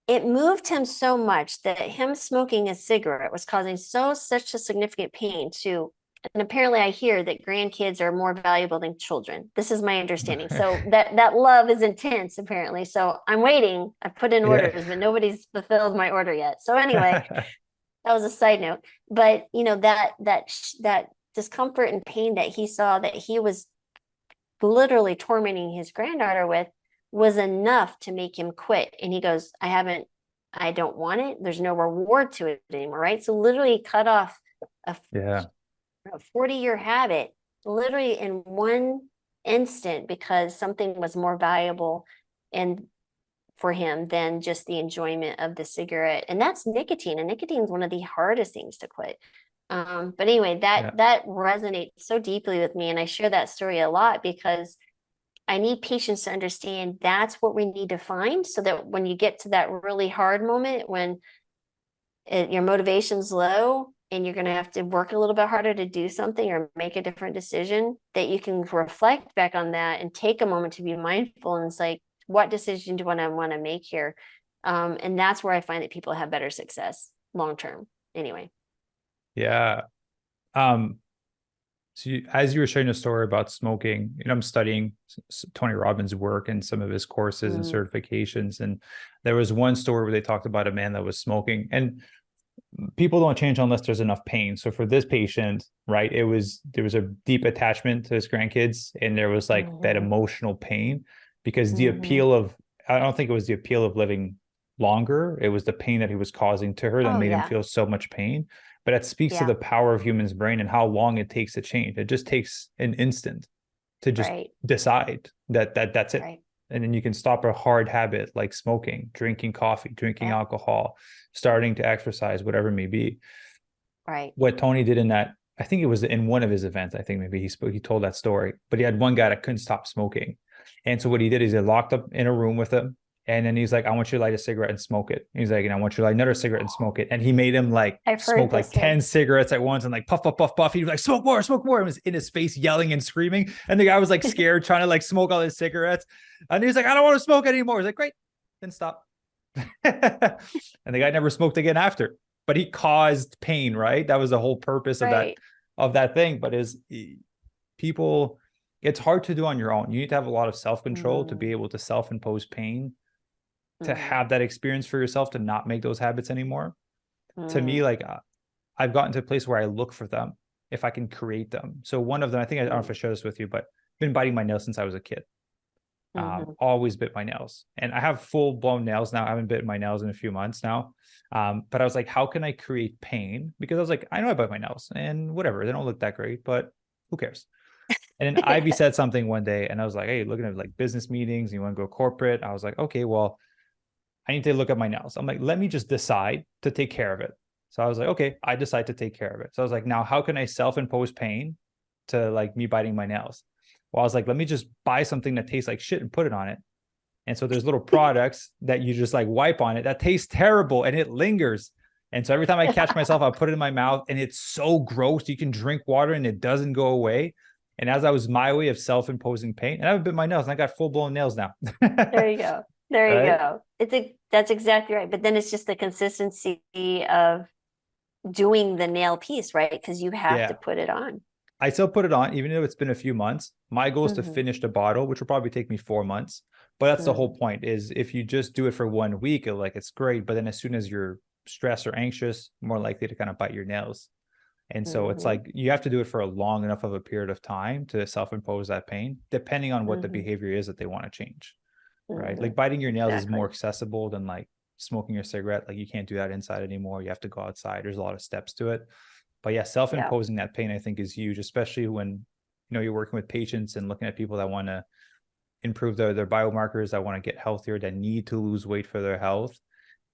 it moved him so much that him smoking a cigarette was causing such a significant pain to, and apparently I hear that grandkids are more valuable than children. This is my understanding. So that love is intense, apparently. So I'm waiting. I put in Yeah. orders, but nobody's fulfilled my order yet. So anyway, that was a side note. But that discomfort and pain that he saw that he was literally tormenting his granddaughter with was enough to make him quit. And he goes, I don't want it. There's no reward to it anymore. Right. So literally cut off a Yeah. 40-year habit literally in one instant because something was more valuable and for him than just the enjoyment of the cigarette. And that's nicotine. And nicotine is one of the hardest things to quit. But anyway, Yeah. that resonates so deeply with me. And I share that story a lot because I need patients to understand that's what we need to find so that when you get to that really hard moment, when your motivation's low and you're going to have to work a little bit harder to do something or make a different decision, that you can reflect back on that and take a moment to be mindful. And it's like, what decision do I want to make here? And that's where I find that people have better success long term. Anyway. Yeah. Um, as you were sharing a story about smoking, I'm studying Tony Robbins' work and some of his courses and certifications. And there was one story where they talked about a man that was smoking, and people don't change unless there's enough pain. So for this patient, right, there was a deep attachment to his grandkids, and there was like that emotional pain because the appeal of, I don't think it was the appeal of living longer. It was the pain that he was causing to her that made him feel so much pain. But it speaks to the power of humans' brain and how long it takes to change. It just takes an instant to just decide that's it. Right. And then you can stop a hard habit like smoking, drinking coffee, drinking alcohol, starting to exercise, whatever it may be. Right. What Tony did in that, I think it was in one of his events, I think maybe he told that story, but he had one guy that couldn't stop smoking. And so what he did is he locked up in a room with him. And then he's like, I want you to light a cigarette and smoke it. And he's like, and I want you to light another cigarette and smoke it. And he made him like smoke like 10 cigarettes at once and like puff, puff, puff, puff. He was like, smoke more, smoke more. He was in his face yelling and screaming. And the guy was like scared, trying to like smoke all his cigarettes. And he was like, I don't want to smoke anymore. He's like, great, then stop. And the guy never smoked again after. But he caused pain, right? That was the whole purpose of that thing. But people, it's hard to do on your own. You need to have a lot of self-control to be able to self-impose pain, to have that experience for yourself, to not make those habits anymore. To me, like I've gotten to a place where I look for them if I can create them. So one of them, I think I don't know if I share this with you, but I've been biting my nails since I was a kid. Always bit my nails, and I have full blown nails now. I haven't bitten my nails in a few months now. But I was like, how can I create pain? Because I was like, I know I bite my nails and whatever, they don't look that great, but who cares? And then Ivy said something one day, and I was like, hey, looking at like business meetings, you want to go corporate? I was like, okay, well, I need to look at my nails. I'm like, let me just decide to take care of it. So I was like, okay, I decide to take care of it. So I was like, now how can I self-impose pain to like me biting my nails? Well, I was like, let me just buy something that tastes like shit and put it on it. And so there's little products that you just like wipe on it that tastes terrible and it lingers. And so every time I catch myself, I put it in my mouth and it's so gross. You can drink water and it doesn't go away. And as I was my way of self-imposing pain, and I haven't bit my nails and I got full blown nails now. There you go. There you go. That's exactly right. But then it's just the consistency of doing the nail piece, right? Because you have to put it on. I still put it on, even though it's been a few months. My goal is to finish the bottle, which will probably take me 4 months. But that's the whole point, is if you just do it for 1 week, it's great. But then as soon as you're stressed or anxious, more likely to kind of bite your nails. And so it's like you have to do it for a long enough of a period of time to self-impose that pain, depending on what the behavior is that they want to change. Right? Like biting your nails is more accessible than like smoking your cigarette. Like you can't do that inside anymore. You have to go outside. There's a lot of steps to it. But yeah, self-imposing that pain, I think, is huge, especially when, you're working with patients and looking at people that want to improve their biomarkers, that want to get healthier, that need to lose weight for their health.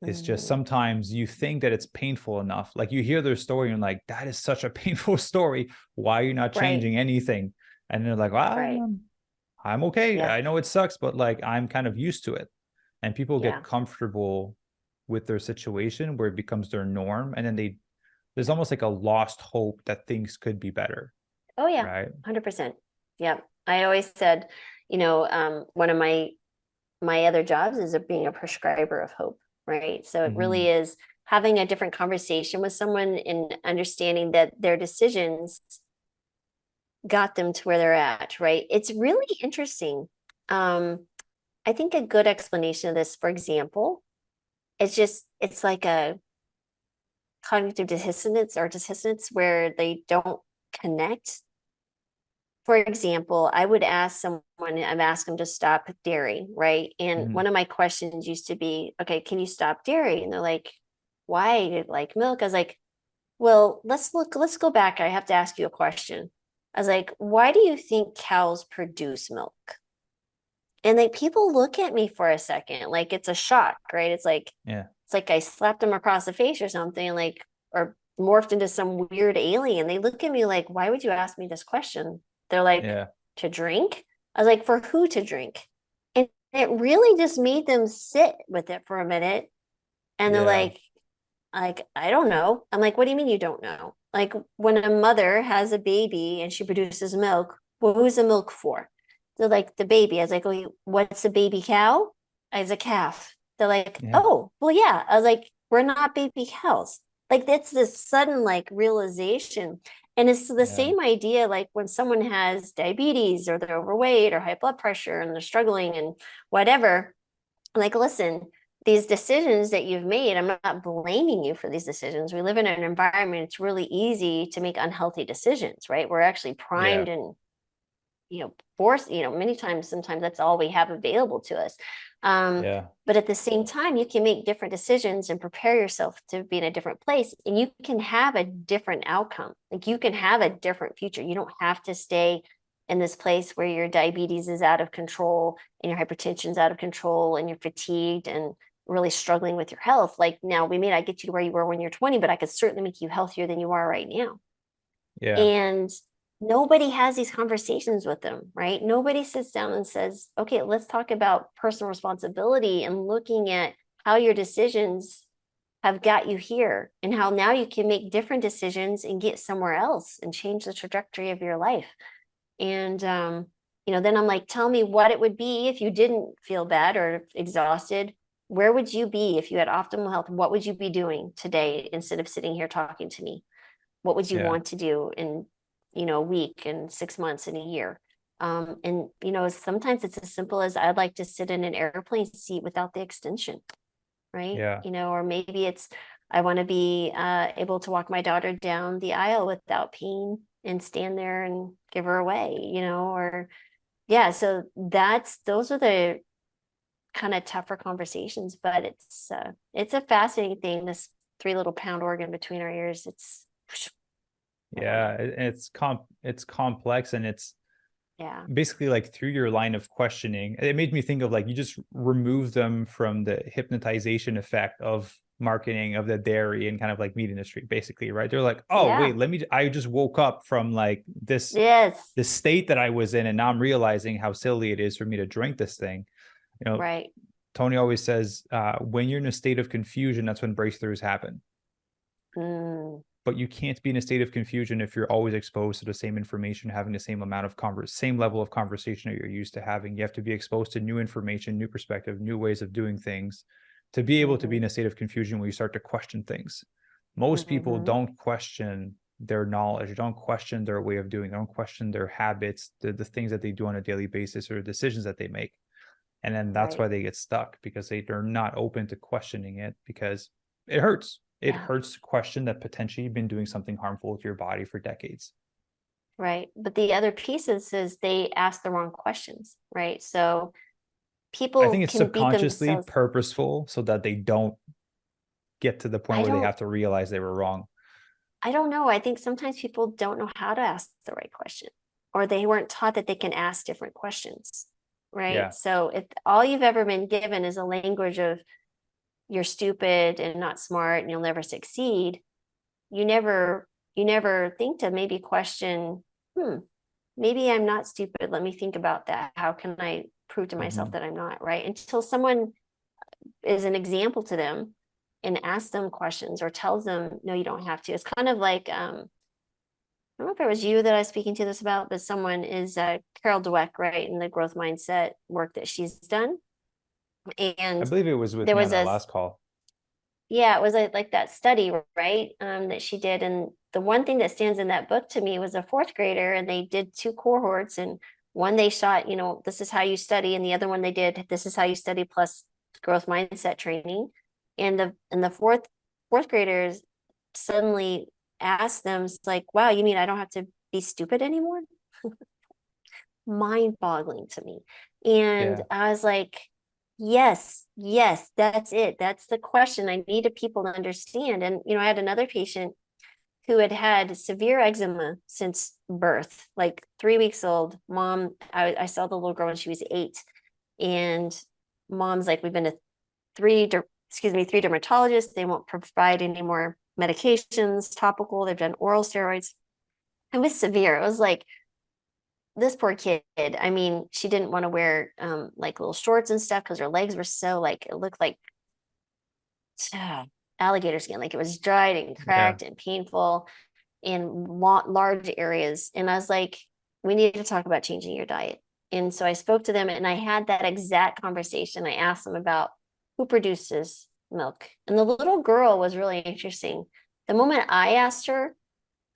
It's just Mhm. sometimes you think that it's painful enough. Like you hear their story and like, that is such a painful story. Why are you not Right. changing anything? And they're like, Right. I'm okay. Yeah. I know it sucks, but like I'm kind of used to it. And people get Yeah. comfortable with their situation where it becomes their norm. And then there's Yeah. almost like a lost hope that things could be better. Oh yeah. Right. 100%. Yeah. I always said, one of my other jobs is of being a prescriber of hope, right? So it Mm-hmm. really is having a different conversation with someone and understanding that their decisions got them to where they're at, right? It's really interesting. I think a good explanation of this, for example, it's like a cognitive dissonance where they don't connect. For example, I would ask someone, I've asked them to stop dairy, right? And Mm-hmm. one of my questions used to be, okay, can you stop dairy? And they're like, why? Like milk? I was like, well, let's go back. I have to ask you a question. I was like, why do you think cows produce milk? And like people look at me for a second, like it's a shock, right? Yeah. It's like I slapped them across the face or something, like, or morphed into some weird alien. They look at me like, why would you ask me this question? They're like, Yeah. to drink? I was like, for who to drink? And it really just made them sit with it for a minute. And they're Yeah. like, I don't know. I'm like, what do you mean you don't know? Like when a mother has a baby and she produces milk, well, who's the milk for? They're like, the baby. I was like, oh, what's a baby cow? I was a calf. They're like, Yeah. oh, well, yeah. I was like, we're not baby cows. Like that's this sudden like realization. And it's the Yeah. same idea like when someone has diabetes or they're overweight or high blood pressure and they're struggling and whatever. Like, listen, these decisions that you've made, I'm not blaming you for these decisions. We live in an environment, it's really easy to make unhealthy decisions, right? We're actually Yeah. primed and forced, many times, sometimes that's all we have available to us. Yeah. But at the same time, you can make different decisions and prepare yourself to be in a different place, and you can have a different outcome. Like you can have a different future. You don't have to stay in this place where your diabetes is out of control and your hypertension is out of control and you're fatigued and really struggling with your health. Like now, we may not get you to where you were when you're 20, but I could certainly make you healthier than you are right now. Yeah. And nobody has these conversations with them, right? Nobody sits down and says, okay, let's talk about personal responsibility and looking at how your decisions have got you here and how now you can make different decisions and get somewhere else and change the trajectory of your life. And, then I'm like, tell me what it would be if you didn't feel bad or exhausted. Where would you be if you had optimal health? What would you be doing today instead of sitting here talking to me? What would you Yeah. want to do in a week and 6 months and a year? And sometimes it's as simple as I'd like to sit in an airplane seat without the extension, right? Yeah. Or maybe it's I want to be able to walk my daughter down the aisle without pain and stand there and give her away, or yeah. So those are the kind of tougher conversations, but it's a fascinating thing. This three little pound organ between our ears. I love Yeah. it. It's complex, and it's Yeah. basically like through your line of questioning, it made me think of like you just remove them from the hypnotization effect of marketing of the dairy and kind of like meat industry, basically, right? They're like, oh Yeah. wait, I just woke up from like Yes. this state that I was in, and now I'm realizing how silly it is for me to drink this thing. You know, Right. Tony always says, when you're in a state of confusion, that's when breakthroughs happen. Mm, But you can't be in a state of confusion if you're always exposed to the same information, having the same amount of same level of conversation that you're used to having. You have to be exposed to new information, new perspective, new ways of doing things to be able to be mm-hmm, in a state of confusion where you start to question things. Most people mm-hmm, don't question their knowledge, don't question their way of doing, they don't question their habits, the things that they do on a daily basis or decisions that they make. And then that's right. why they get stuck, because they're not open to questioning it, because it hurts. It Yeah. hurts to question that potentially you've been doing something harmful to your body for decades. Right. But the other pieces is they ask the wrong questions, right? So I think people it's can beat subconsciously themselves. purposeful so that they don't get to the point I where they don't have to realize they were wrong. I don't know. I think sometimes people don't know how to ask the right question, or they weren't taught that they can ask different questions. Right. Yeah. So if all you've ever been given is a language of you're stupid and not smart and you'll never succeed, you never think to maybe question, maybe I'm not stupid. Let me think about that. How can I prove to myself that I'm not, right? Until someone is an example to them and asks them questions or tells them, no, you don't have to. It's kind of like, I don't know if it was you that I was speaking to this about, but someone is Carol Dweck, right? In the growth mindset work that she's done. I And believe it was with there me on was that a, last call. yeah, it was like that study, right? That she did. And the one thing that stands in that book to me was a fourth grader, and they did two cohorts, and one they shot, this is how you study, and the other one they did, this is how you study plus growth mindset training. And the fourth graders suddenly asked them, it's like, wow, you mean I don't have to be stupid anymore? Mind-boggling to me. And I was like, yes, that's it. That's the question I needed people to understand. And I had another patient who had had severe eczema since birth, like 3 weeks old. Mom, I saw the little girl when she was 8, and mom's like, we've been to three dermatologists. They won't provide any more medications, topical. They've done oral steroids. It was severe. It was like, this poor kid, I mean, she didn't want to wear like little shorts and stuff because her legs were so, like, it looked like alligator skin, like it was dried and cracked and painful in large areas. And I was like, we need to talk about changing your diet. And so I spoke to them, and I had that exact conversation. I asked them about who produces milk. And the little girl was really interesting. The moment I asked her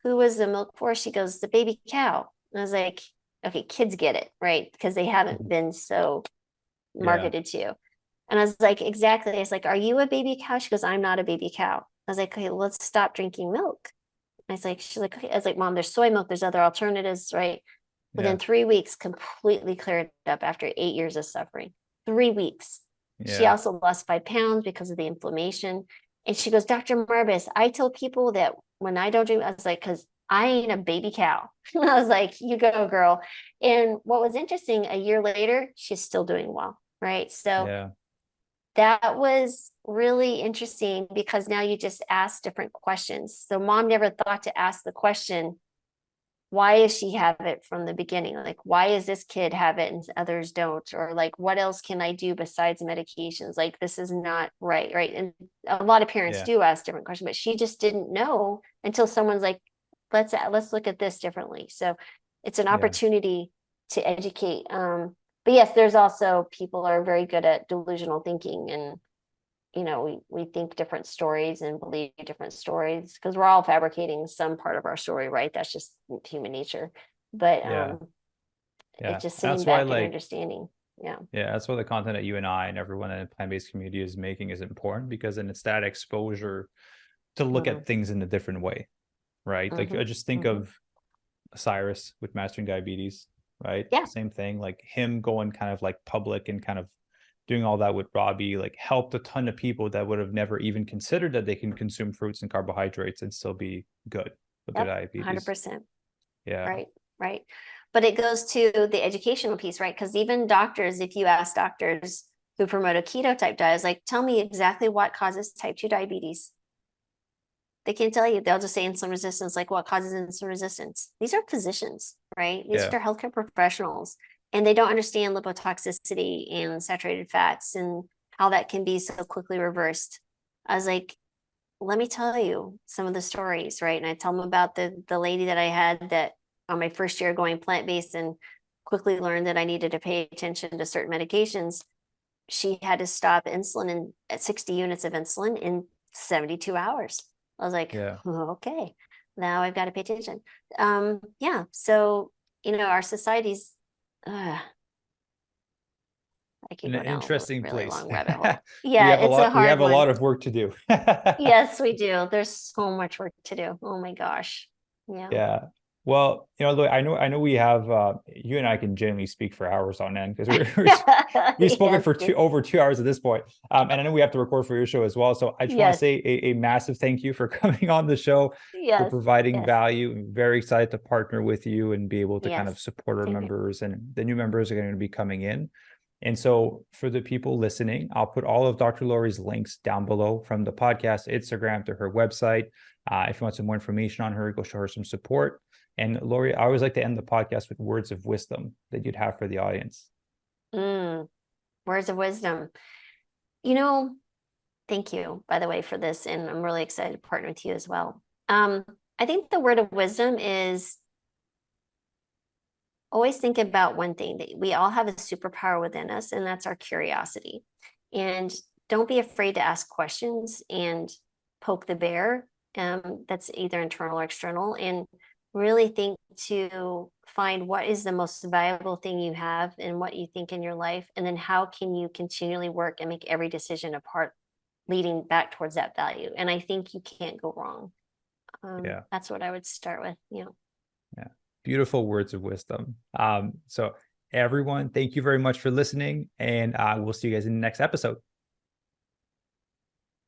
who was the milk for, she goes, the baby cow. And I was like, okay, kids get it, right? Because they haven't been so marketed to. And I was like, exactly. I was like, are you a baby cow? She goes, I'm not a baby cow. I was like, okay, let's stop drinking milk. I was like, she's like, okay. I was like, Mom, there's soy milk, there's other alternatives, right? Within 3 weeks, completely cleared up after 8 years of suffering. 3 weeks. She also lost 5 pounds because of the inflammation. And she goes, Dr. Marbus, I tell people that when I don't drink, I was like, because I ain't a baby cow. I was like, you go, girl. And what was interesting, a year later, she's still doing well, right? So that was really interesting, because now you just ask different questions. So mom never thought to ask the question, why does she have it from the beginning? Like, why does this kid have it and others don't? Or like, what else can I do besides medications? Like, this is not right, right? And a lot of parents do ask different questions, but she just didn't know until someone's like, let's look at this differently. So it's an opportunity to educate. But yes, there's also people are very good at delusional thinking, and we think different stories and believe different stories because we're all fabricating some part of our story, right? That's just human nature. But it's just sitting back and understanding. That's why the content that you and I and everyone in the plant-based community is making is important, because then it's that exposure to look at things in a different way, right? Like, I just think of Cyrus with Mastering Diabetes, right? Same thing, like him going kind of like public and kind of doing all that with Robbie, like helped a ton of people that would have never even considered that they can consume fruits and carbohydrates and still be good with their diabetes. 100%. Right. But it goes to the educational piece, right? Because even doctors, if you ask doctors who promote a keto type diet, is like, tell me exactly what causes type 2 diabetes. They can't tell you. They'll just say insulin resistance, like what causes insulin resistance. These are physicians, right? These are healthcare professionals, and they don't understand lipotoxicity and saturated fats and how that can be so quickly reversed. I was like, let me tell you some of the stories, right? And I tell them about the lady that I had that on my first year going plant-based and quickly learned that I needed to pay attention to certain medications. She had to stop insulin at 60 units of insulin in 72 hours. I was like, okay, now I've got to pay attention. So, our society's, I could go an down interesting a really place. long rabbit hole. We have It's a hard a one. lot of work to do. Yes, we do. There's so much work to do. Oh my gosh. Well, Louis, I know we have you and I can genuinely speak for hours on end, because we've spoken for over 2 hours at this point. And I know we have to record for your show as well. So I just want to say a massive thank you for coming on the show, for providing value. I'm very excited to partner with you and be able to kind of support our members, and the new members are going to be coming in. And so for the people listening, I'll put all of Dr. Laurie's links down below, from the podcast, Instagram, to her website. If you want some more information on her, go show her some support. And Laurie, I always like to end the podcast with words of wisdom that you'd have for the audience. Words of wisdom. Thank you, by the way, for this. And I'm really excited to partner with you as well. I think the word of wisdom is always think about one thing, that we all have a superpower within us, and that's our curiosity. And don't be afraid to ask questions and poke the bear. That's either internal or external, and really think to find what is the most valuable thing you have and what you think in your life. And then how can you continually work and make every decision apart, leading back towards that value. And I think you can't go wrong. That's what I would start with. Yeah. Beautiful words of wisdom. So everyone, thank you very much for listening, and we'll see you guys in the next episode.